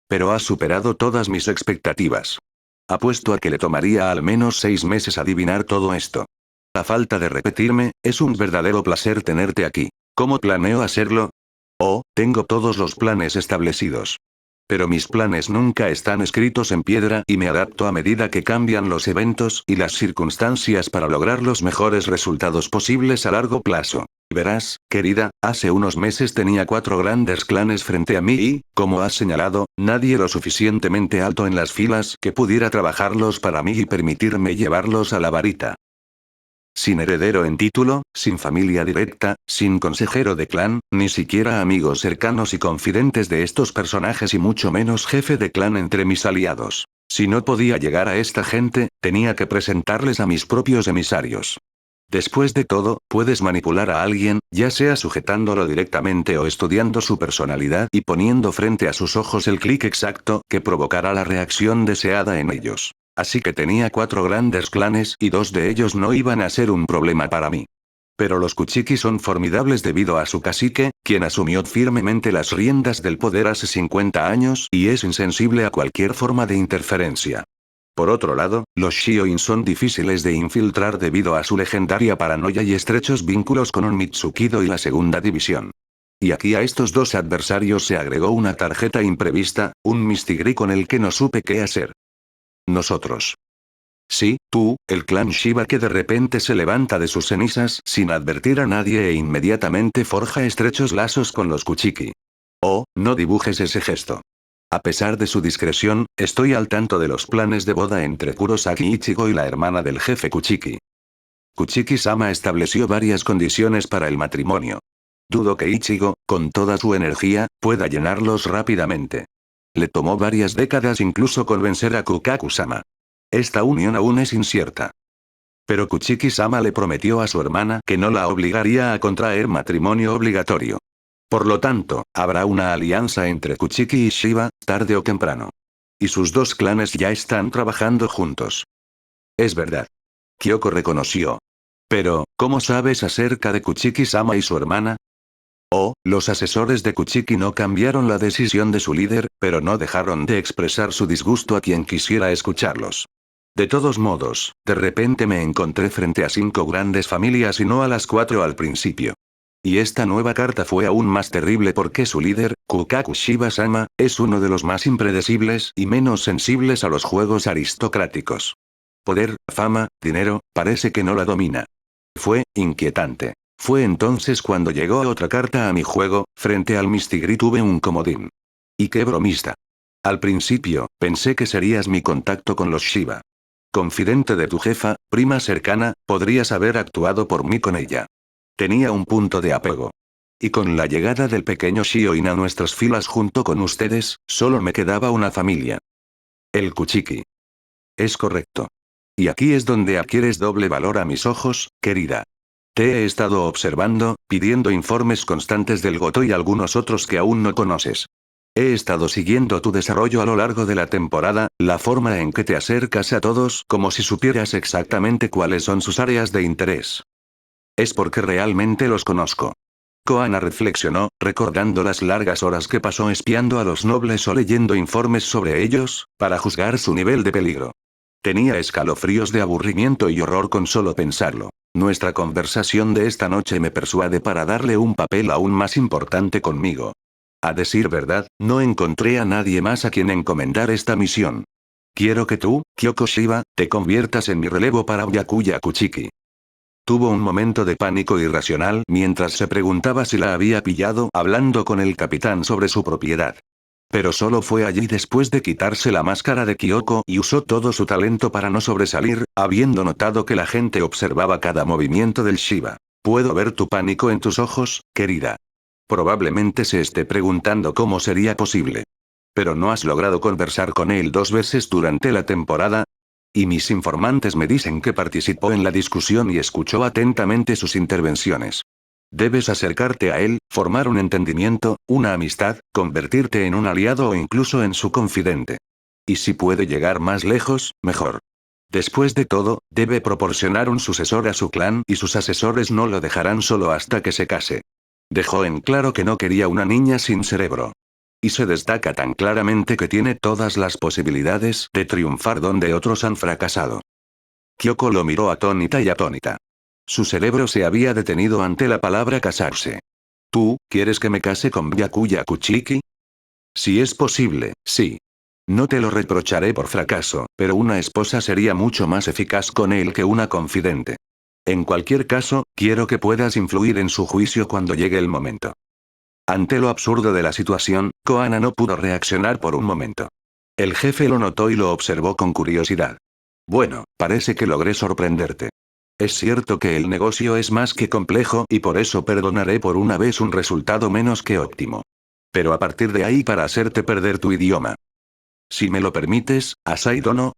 Pero ha superado todas mis expectativas. Apuesto a que le tomaría al menos 6 meses adivinar todo esto. A falta de repetirme, es un verdadero placer tenerte aquí. ¿Cómo planeo hacerlo? Tengo todos los planes establecidos. Pero mis planes nunca están escritos en piedra y me adapto a medida que cambian los eventos y las circunstancias para lograr los mejores resultados posibles a largo plazo. Verás, querida, hace unos meses tenía 4 grandes clanes frente a mí y, como has señalado, nadie lo suficientemente alto en las filas que pudiera trabajarlos para mí y permitirme llevarlos a la varita. Sin heredero en título, sin familia directa, sin consejero de clan, ni siquiera amigos cercanos y confidentes de estos personajes y mucho menos jefe de clan entre mis aliados. Si no podía llegar a esta gente, tenía que presentarles a mis propios emisarios. Después de todo, puedes manipular a alguien, ya sea sujetándolo directamente o estudiando su personalidad y poniendo frente a sus ojos el clic exacto que provocará la reacción deseada en ellos. Así que tenía 4 grandes clanes y 2 de ellos no iban a ser un problema para mí. Pero los Kuchiki son formidables debido a su cacique, quien asumió firmemente las riendas del poder hace 50 años y es insensible a cualquier forma de interferencia. Por otro lado, los Shioin son difíciles de infiltrar debido a su legendaria paranoia y estrechos vínculos con un Mitsukido y la segunda división. Y aquí a estos 2 adversarios se agregó una tarjeta imprevista, un Mistigri con el que no supe qué hacer. Nosotros. Sí, tú, el clan Shiba que de repente se levanta de sus cenizas sin advertir a nadie e inmediatamente forja estrechos lazos con los Kuchiki. Oh, no dibujes ese gesto. A pesar de su discreción, estoy al tanto de los planes de boda entre Kurosaki Ichigo y la hermana del jefe Kuchiki. Kuchiki-sama estableció varias condiciones para el matrimonio. Dudo que Ichigo, con toda su energía, pueda llenarlos rápidamente. Le tomó varias décadas incluso convencer a Kukaku-sama. Esta unión aún es incierta. Pero Kuchiki-sama le prometió a su hermana que no la obligaría a contraer matrimonio obligatorio. Por lo tanto, habrá una alianza entre Kuchiki y Shiba, tarde o temprano. Y sus 2 clanes ya están trabajando juntos. Es verdad. Kyoko reconoció. Pero, ¿cómo sabes acerca de Kuchiki-sama y su hermana? Oh, los asesores de Kuchiki no cambiaron la decisión de su líder, pero no dejaron de expresar su disgusto a quien quisiera escucharlos. De todos modos, de repente me encontré frente a 5 grandes familias y no a las 4 al principio. Y esta nueva carta fue aún más terrible porque su líder, Kukaku Shiba-sama, es uno de los más impredecibles y menos sensibles a los juegos aristocráticos. Poder, fama, dinero, parece que no la domina. Fue inquietante. Fue entonces cuando llegó otra carta a mi juego, frente al Mistigri tuve un comodín. Y qué bromista. Al principio, pensé que serías mi contacto con los Shiba. Confidente de tu jefa, prima cercana, podrías haber actuado por mí con ella. Tenía un punto de apego. Y con la llegada del pequeño Shioin a nuestras filas junto con ustedes, solo me quedaba una familia. El Kuchiki. Es correcto. Y aquí es donde adquieres doble valor a mis ojos, querida. Te he estado observando, pidiendo informes constantes del Goto y algunos otros que aún no conoces. He estado siguiendo tu desarrollo a lo largo de la temporada, la forma en que te acercas a todos como si supieras exactamente cuáles son sus áreas de interés. Es porque realmente los conozco. Koana reflexionó, recordando las largas horas que pasó espiando a los nobles o leyendo informes sobre ellos, para juzgar su nivel de peligro. Tenía escalofríos de aburrimiento y horror con solo pensarlo. Nuestra conversación de esta noche me persuade para darle un papel aún más importante conmigo. A decir verdad, no encontré a nadie más a quien encomendar esta misión. Quiero que tú, Kyoko Shiba, te conviertas en mi relevo para Byakuya Kuchiki. Tuvo un momento de pánico irracional mientras se preguntaba si la había pillado hablando con el capitán sobre su propiedad. Pero solo fue allí después de quitarse la máscara de Kyoko y usó todo su talento para no sobresalir, habiendo notado que la gente observaba cada movimiento del Shiba. Puedo ver tu pánico en tus ojos, querida. Probablemente se esté preguntando cómo sería posible. Pero no has logrado conversar con él 2 veces durante la temporada. Y mis informantes me dicen que participó en la discusión y escuchó atentamente sus intervenciones. Debes acercarte a él, formar un entendimiento, una amistad, convertirte en un aliado o incluso en su confidente. Y si puede llegar más lejos, mejor. Después de todo, debe proporcionar un sucesor a su clan y sus asesores no lo dejarán solo hasta que se case. Dejó en claro que no quería una niña sin cerebro. Y se destaca tan claramente que tiene todas las posibilidades de triunfar donde otros han fracasado. Kyoko lo miró atónita y atónita. Su cerebro se había detenido ante la palabra casarse. ¿Tú, quieres que me case con Byakuya Kuchiki? Si es posible, sí. No te lo reprocharé por fracaso, pero una esposa sería mucho más eficaz con él que una confidente. En cualquier caso, quiero que puedas influir en su juicio cuando llegue el momento. Ante lo absurdo de la situación, Koana no pudo reaccionar por un momento. El jefe lo notó y lo observó con curiosidad. Bueno, parece que logré sorprenderte. Es cierto que el negocio es más que complejo y por eso perdonaré por una vez un resultado menos que óptimo. Pero a partir de ahí para hacerte perder tu idioma. Si me lo permites, Asai Dono.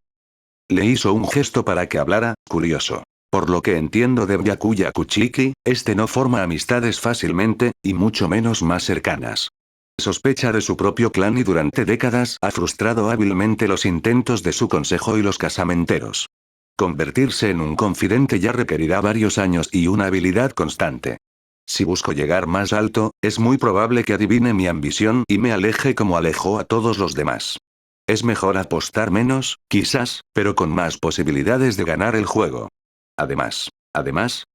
Le hizo un gesto para que hablara, curioso. Por lo que entiendo de Byakuya Kuchiki, este no forma amistades fácilmente, y mucho menos más cercanas. Sospecha de su propio clan y durante décadas ha frustrado hábilmente los intentos de su consejo y los casamenteros. Convertirse en un confidente ya requerirá varios años y una habilidad constante. Si busco llegar más alto, es muy probable que adivine mi ambición y me aleje como alejó a todos los demás. Es mejor apostar menos, quizás, pero con más posibilidades de ganar el juego. Además,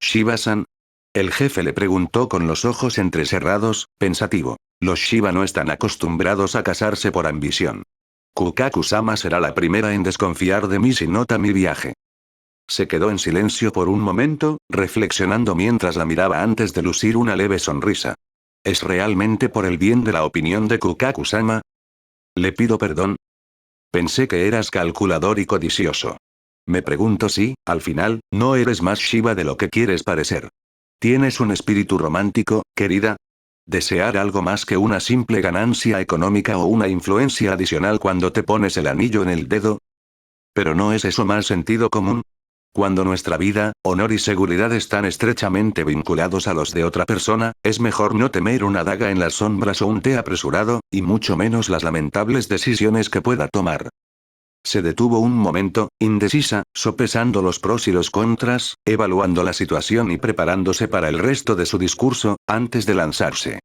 Shiba-san. El jefe le preguntó con los ojos entrecerrados, pensativo. Los Shiba no están acostumbrados a casarse por ambición. Kukaku-sama será la primera en desconfiar de mí si nota mi viaje. Se quedó en silencio por un momento, reflexionando mientras la miraba antes de lucir una leve sonrisa. ¿Es realmente por el bien de la opinión de Kukaku-sama? Le pido perdón. Pensé que eras calculador y codicioso. Me pregunto si, al final, no eres más Shiba de lo que quieres parecer. ¿Tienes un espíritu romántico, querida? ¿Desear algo más que una simple ganancia económica o una influencia adicional cuando te pones el anillo en el dedo? ¿Pero no es eso más sentido común? Cuando nuestra vida, honor y seguridad están estrechamente vinculados a los de otra persona, es mejor no temer una daga en las sombras o un té apresurado, y mucho menos las lamentables decisiones que pueda tomar. Se detuvo un momento, indecisa, sopesando los pros y los contras, evaluando la situación y preparándose para el resto de su discurso, antes de lanzarse.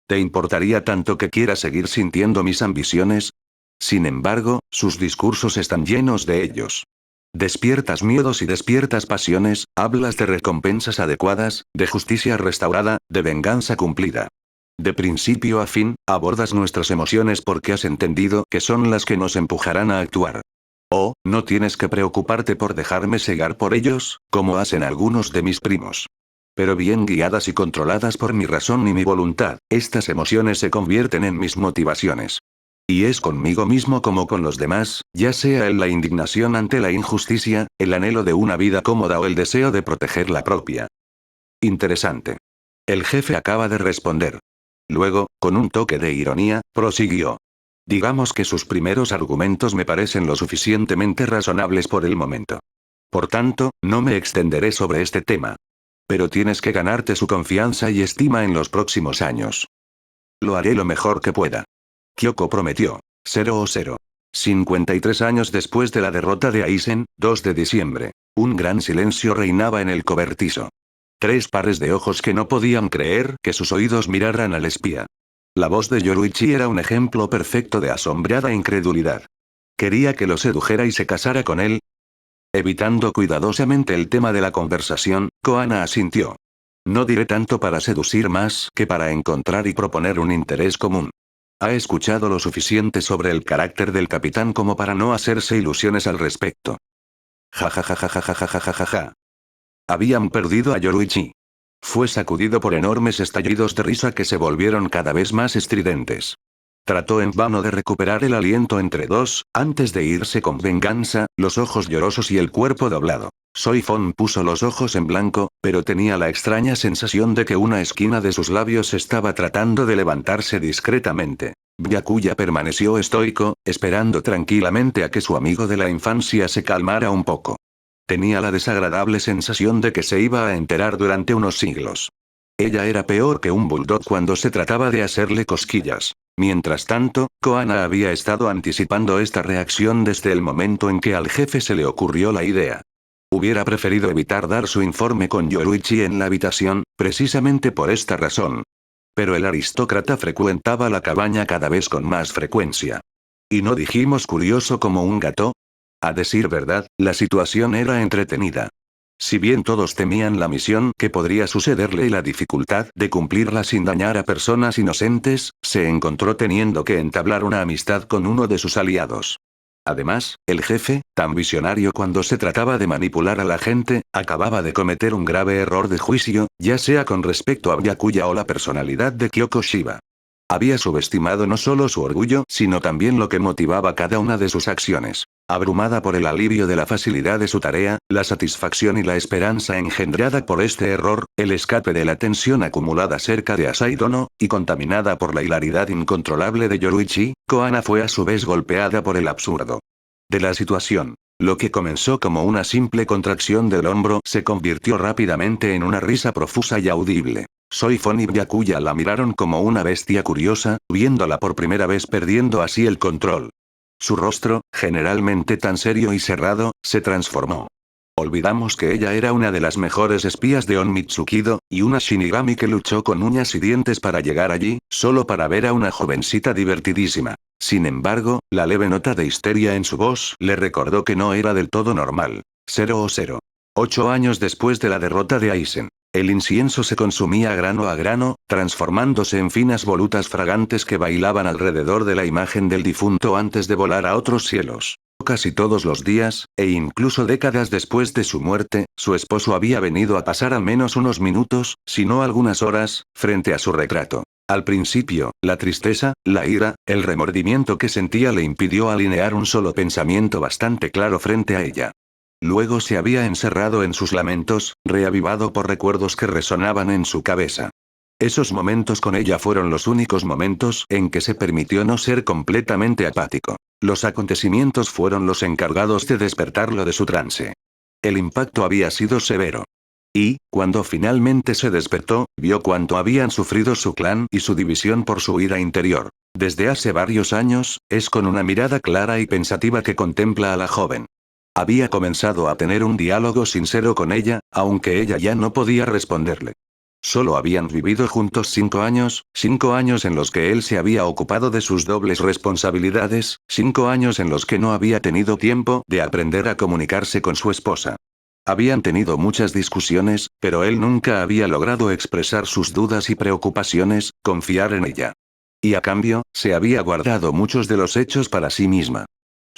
¿Te importaría tanto que quiera seguir sintiendo mis ambiciones? Sin embargo, sus discursos están llenos de ellos. Despiertas miedos y despiertas pasiones, hablas de recompensas adecuadas, de justicia restaurada, de venganza cumplida. De principio a fin, abordas nuestras emociones porque has entendido que son las que nos empujarán a actuar. Oh, no tienes que preocuparte por dejarme cegar por ellos, como hacen algunos de mis primos. Pero bien guiadas y controladas por mi razón y mi voluntad, estas emociones se convierten en mis motivaciones. Y es conmigo mismo como con los demás, ya sea en la indignación ante la injusticia, el anhelo de una vida cómoda o el deseo de proteger la propia. Interesante. El jefe acaba de responder. Luego, con un toque de ironía, prosiguió. Digamos que sus primeros argumentos me parecen lo suficientemente razonables por el momento. Por tanto, no me extenderé sobre este tema. Pero tienes que ganarte su confianza y estima en los próximos años. Lo haré lo mejor que pueda. Kyoko prometió. 00. 53 años después de la derrota de Aizen, 2 de diciembre. Un gran silencio reinaba en el cobertizo. 3 pares de ojos que no podían creer que sus oídos miraran al espía. La voz de Yoruichi era un ejemplo perfecto de asombrada incredulidad. ¿Quería que lo sedujera y se casara con él? Evitando cuidadosamente el tema de la conversación, Koana asintió. No diré tanto para seducir más que para encontrar y proponer un interés común. Ha escuchado lo suficiente sobre el carácter del capitán como para no hacerse ilusiones al respecto. Ja ja ja ja ja ja ja ja ja ja ja. Habían perdido a Yoruichi. Fue sacudido por enormes estallidos de risa que se volvieron cada vez más estridentes. Trató en vano de recuperar el aliento entre dos, antes de irse con venganza, los ojos llorosos y el cuerpo doblado. Soifon puso los ojos en blanco, pero tenía la extraña sensación de que una esquina de sus labios estaba tratando de levantarse discretamente. Byakuya permaneció estoico, esperando tranquilamente a que su amigo de la infancia se calmara un poco. Tenía la desagradable sensación de que se iba a enterar durante unos siglos. Ella era peor que un bulldog cuando se trataba de hacerle cosquillas. Mientras tanto, Koana había estado anticipando esta reacción desde el momento en que al jefe se le ocurrió la idea. Hubiera preferido evitar dar su informe con Yoruichi en la habitación, precisamente por esta razón. Pero el aristócrata frecuentaba la cabaña cada vez con más frecuencia. ¿Y no dijimos curioso como un gato? A decir verdad, la situación era entretenida. Si bien todos temían la misión que podría sucederle y la dificultad de cumplirla sin dañar a personas inocentes, se encontró teniendo que entablar una amistad con uno de sus aliados. Además, el jefe, tan visionario cuando se trataba de manipular a la gente, acababa de cometer un grave error de juicio, ya sea con respecto a Byakuya o la personalidad de Kyoko Shiba. Había subestimado no solo su orgullo, sino también lo que motivaba cada una de sus acciones. Abrumada por el alivio de la facilidad de su tarea, la satisfacción y la esperanza engendrada por este error, el escape de la tensión acumulada cerca de Asai Dono, y contaminada por la hilaridad incontrolable de Yoruichi, Koana fue a su vez golpeada por el absurdo de la situación. Lo que comenzó como una simple contracción del hombro se convirtió rápidamente en una risa profusa y audible. Soifon y Byakuya la miraron como una bestia curiosa, viéndola por primera vez perdiendo así el control. Su rostro, generalmente tan serio y cerrado, se transformó. Olvidamos que ella era una de las mejores espías de Onmitsukido, y una Shinigami que luchó con uñas y dientes para llegar allí, solo para ver a una jovencita divertidísima. Sin embargo, la leve nota de histeria en su voz le recordó que no era del todo normal. 0. 8 años después de la derrota de Aizen. El incienso se consumía grano a grano, transformándose en finas volutas fragantes que bailaban alrededor de la imagen del difunto antes de volar a otros cielos. Casi todos los días, e incluso décadas después de su muerte, su esposo había venido a pasar al menos unos minutos, si no algunas horas, frente a su retrato. Al principio, la tristeza, la ira, el remordimiento que sentía le impidió alinear un solo pensamiento bastante claro frente a ella. Luego se había encerrado en sus lamentos, reavivado por recuerdos que resonaban en su cabeza. Esos momentos con ella fueron los únicos momentos en que se permitió no ser completamente apático. Los acontecimientos fueron los encargados de despertarlo de su trance. El impacto había sido severo. Y, cuando finalmente se despertó, vio cuánto habían sufrido su clan y su división por su ira interior. Desde hace varios años, es con una mirada clara y pensativa que contempla a la joven. Había comenzado a tener un diálogo sincero con ella, aunque ella ya no podía responderle. Solo habían vivido juntos 5 años en los que él se había ocupado de sus dobles responsabilidades, 5 años en los que no había tenido tiempo de aprender a comunicarse con su esposa. Habían tenido muchas discusiones, pero él nunca había logrado expresar sus dudas y preocupaciones, confiar en ella. Y a cambio, se había guardado muchos de los hechos para sí misma.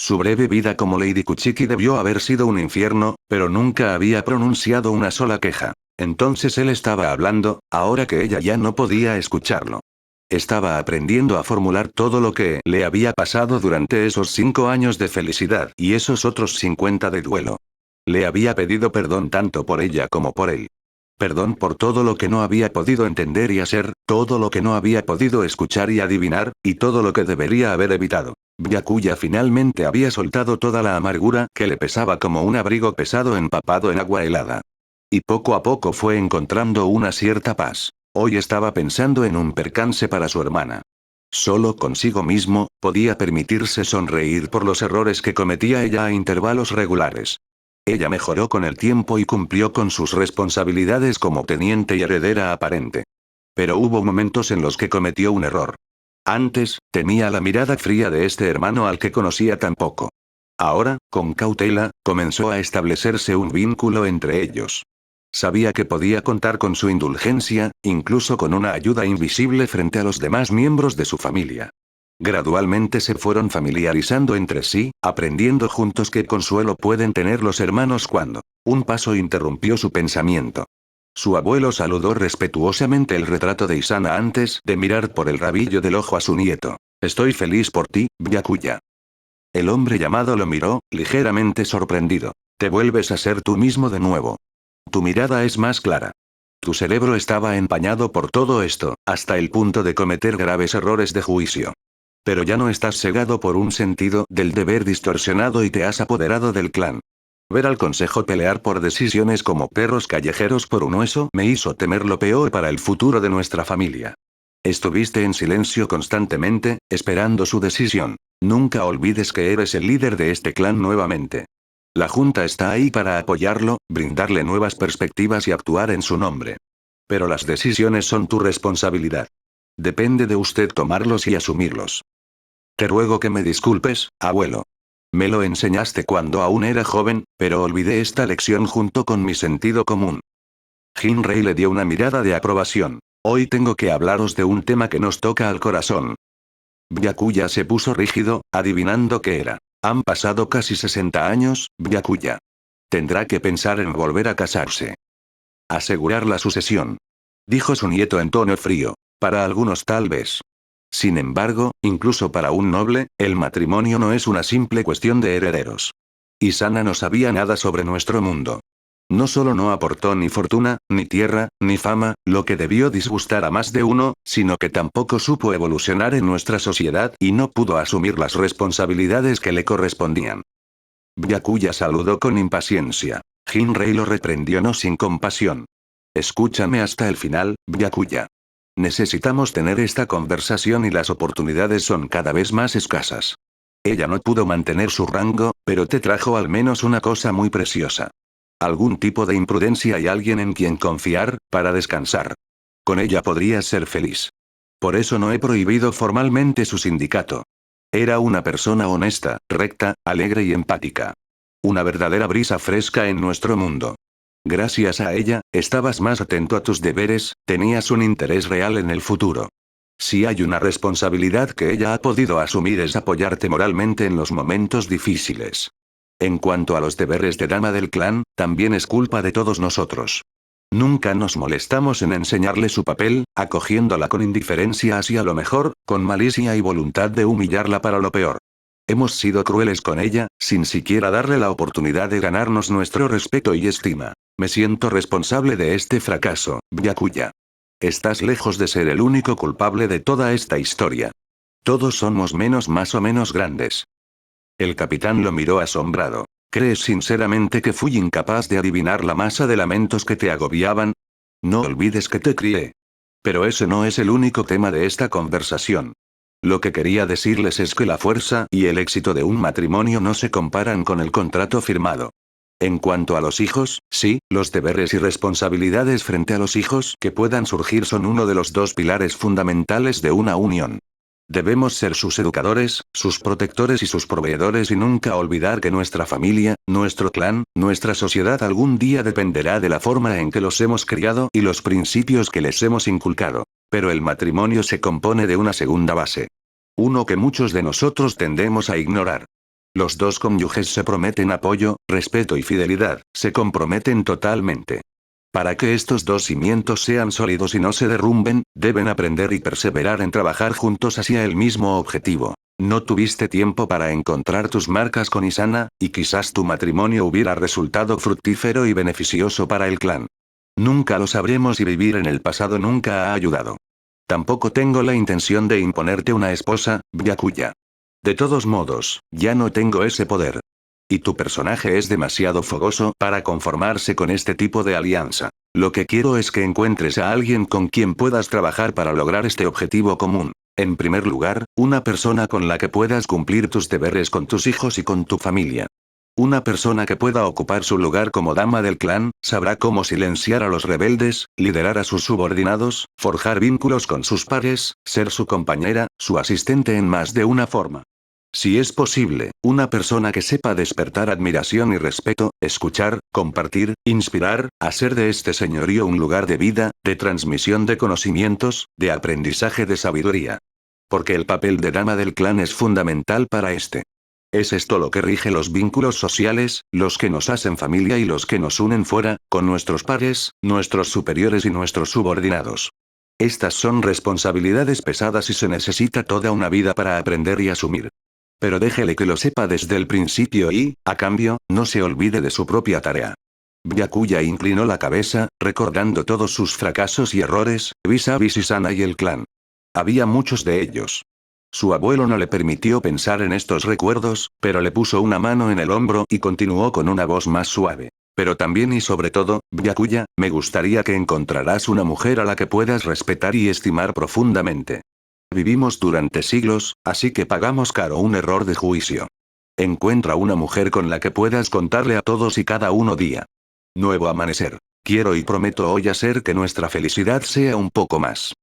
Su breve vida como Lady Kuchiki debió haber sido un infierno, pero nunca había pronunciado una sola queja. Entonces él estaba hablando, ahora que ella ya no podía escucharlo. Estaba aprendiendo a formular todo lo que le había pasado durante esos 5 años de felicidad y esos otros 50 de duelo. Le había pedido perdón tanto por ella como por él. Perdón por todo lo que no había podido entender y hacer, todo lo que no había podido escuchar y adivinar, y todo lo que debería haber evitado. Byakuya finalmente había soltado toda la amargura que le pesaba como un abrigo pesado empapado en agua helada. Y poco a poco fue encontrando una cierta paz. Hoy estaba pensando en un percance para su hermana. Solo consigo mismo, podía permitirse sonreír por los errores que cometía ella a intervalos regulares. Ella mejoró con el tiempo y cumplió con sus responsabilidades como teniente y heredera aparente. Pero hubo momentos en los que cometió un error. Antes, temía la mirada fría de este hermano al que conocía tan poco. Ahora, con cautela, comenzó a establecerse un vínculo entre ellos. Sabía que podía contar con su indulgencia, incluso con una ayuda invisible frente a los demás miembros de su familia. Gradualmente se fueron familiarizando entre sí, aprendiendo juntos qué consuelo pueden tener los hermanos cuando. Un paso interrumpió su pensamiento. Su abuelo saludó respetuosamente el retrato de Isana antes de mirar por el rabillo del ojo a su nieto. Estoy feliz por ti, Byakuya. El hombre llamado lo miró, ligeramente sorprendido. Te vuelves a ser tú mismo de nuevo. Tu mirada es más clara. Tu cerebro estaba empañado por todo esto, hasta el punto de cometer graves errores de juicio. Pero ya no estás cegado por un sentido del deber distorsionado y te has apoderado del clan. Ver al consejo pelear por decisiones como perros callejeros por un hueso me hizo temer lo peor para el futuro de nuestra familia. Estuviste en silencio constantemente, esperando su decisión. Nunca olvides que eres el líder de este clan nuevamente. La Junta está ahí para apoyarlo, brindarle nuevas perspectivas y actuar en su nombre. Pero las decisiones son tu responsabilidad. Depende de usted tomarlos y asumirlos. Te ruego que me disculpes, abuelo. Me lo enseñaste cuando aún era joven, pero olvidé esta lección junto con mi sentido común. Jinrei le dio una mirada de aprobación. Hoy tengo que hablaros de un tema que nos toca al corazón. Byakuya se puso rígido, adivinando qué era. Han pasado casi 60 años, Byakuya. Tendrá que pensar en volver a casarse. Asegurar la sucesión. Dijo su nieto en tono frío. Para algunos tal vez. Sin embargo, incluso para un noble, el matrimonio no es una simple cuestión de herederos. Isana no sabía nada sobre nuestro mundo. No solo no aportó ni fortuna, ni tierra, ni fama, lo que debió disgustar a más de uno, sino que tampoco supo evolucionar en nuestra sociedad y no pudo asumir las responsabilidades que le correspondían. Byakuya saludó con impaciencia. Jinrei lo reprendió no sin compasión. Escúchame hasta el final, Byakuya. Necesitamos tener esta conversación y las oportunidades son cada vez más escasas. Ella no pudo mantener su rango, pero te trajo al menos una cosa muy preciosa. Algún tipo de imprudencia y alguien en quien confiar, para descansar. Con ella podrías ser feliz. Por eso no he prohibido formalmente su sindicato. Era una persona honesta, recta, alegre y empática. Una verdadera brisa fresca en nuestro mundo. Gracias a ella, estabas más atento a tus deberes, tenías un interés real en el futuro. Si hay una responsabilidad que ella ha podido asumir es apoyarte moralmente en los momentos difíciles. En cuanto a los deberes de dama del clan, también es culpa de todos nosotros. Nunca nos molestamos en enseñarle su papel, acogiéndola con indiferencia hacia lo mejor, con malicia y voluntad de humillarla para lo peor. Hemos sido crueles con ella, sin siquiera darle la oportunidad de ganarnos nuestro respeto y estima. Me siento responsable de este fracaso, Byakuya. Estás lejos de ser el único culpable de toda esta historia. Todos somos más o menos grandes. El capitán lo miró asombrado. ¿Crees sinceramente que fui incapaz de adivinar la masa de lamentos que te agobiaban? No olvides que te crié. Pero ese no es el único tema de esta conversación. Lo que quería decirles es que la fuerza y el éxito de un matrimonio no se comparan con el contrato firmado. En cuanto a los hijos, sí, los deberes y responsabilidades frente a los hijos que puedan surgir son uno de los dos pilares fundamentales de una unión. Debemos ser sus educadores, sus protectores y sus proveedores y nunca olvidar que nuestra familia, nuestro clan, nuestra sociedad algún día dependerá de la forma en que los hemos criado y los principios que les hemos inculcado. Pero el matrimonio se compone de una segunda base. Uno que muchos de nosotros tendemos a ignorar. Los dos cónyuges se prometen apoyo, respeto y fidelidad, se comprometen totalmente. Para que estos dos cimientos sean sólidos y no se derrumben, deben aprender y perseverar en trabajar juntos hacia el mismo objetivo. No tuviste tiempo para encontrar tus marcas con Isana, y quizás tu matrimonio hubiera resultado fructífero y beneficioso para el clan. Nunca lo sabremos y vivir en el pasado nunca ha ayudado. Tampoco tengo la intención de imponerte una esposa, Byakuya. De todos modos, ya no tengo ese poder. Y tu personaje es demasiado fogoso para conformarse con este tipo de alianza. Lo que quiero es que encuentres a alguien con quien puedas trabajar para lograr este objetivo común. En primer lugar, una persona con la que puedas cumplir tus deberes con tus hijos y con tu familia. Una persona que pueda ocupar su lugar como dama del clan, sabrá cómo silenciar a los rebeldes, liderar a sus subordinados, forjar vínculos con sus pares, ser su compañera, su asistente en más de una forma. Si es posible, una persona que sepa despertar admiración y respeto, escuchar, compartir, inspirar, hacer de este señorío un lugar de vida, de transmisión de conocimientos, de aprendizaje de sabiduría. Porque el papel de dama del clan es fundamental para este. Es esto lo que rige los vínculos sociales, los que nos hacen familia y los que nos unen fuera, con nuestros pares, nuestros superiores y nuestros subordinados. Estas son responsabilidades pesadas y se necesita toda una vida para aprender y asumir. Pero déjele que lo sepa desde el principio y, a cambio, no se olvide de su propia tarea. Byakuya inclinó la cabeza, recordando todos sus fracasos y errores, vis-a-vis Isana y el clan. Había muchos de ellos. Su abuelo no le permitió pensar en estos recuerdos, pero le puso una mano en el hombro y continuó con una voz más suave. Pero también y sobre todo, Byakuya, me gustaría que encontrarás una mujer a la que puedas respetar y estimar profundamente. Vivimos durante siglos, así que pagamos caro un error de juicio. Encuentra una mujer con la que puedas contarle a todos y cada uno día. Nuevo amanecer. Quiero y prometo hoy hacer que nuestra felicidad sea un poco más.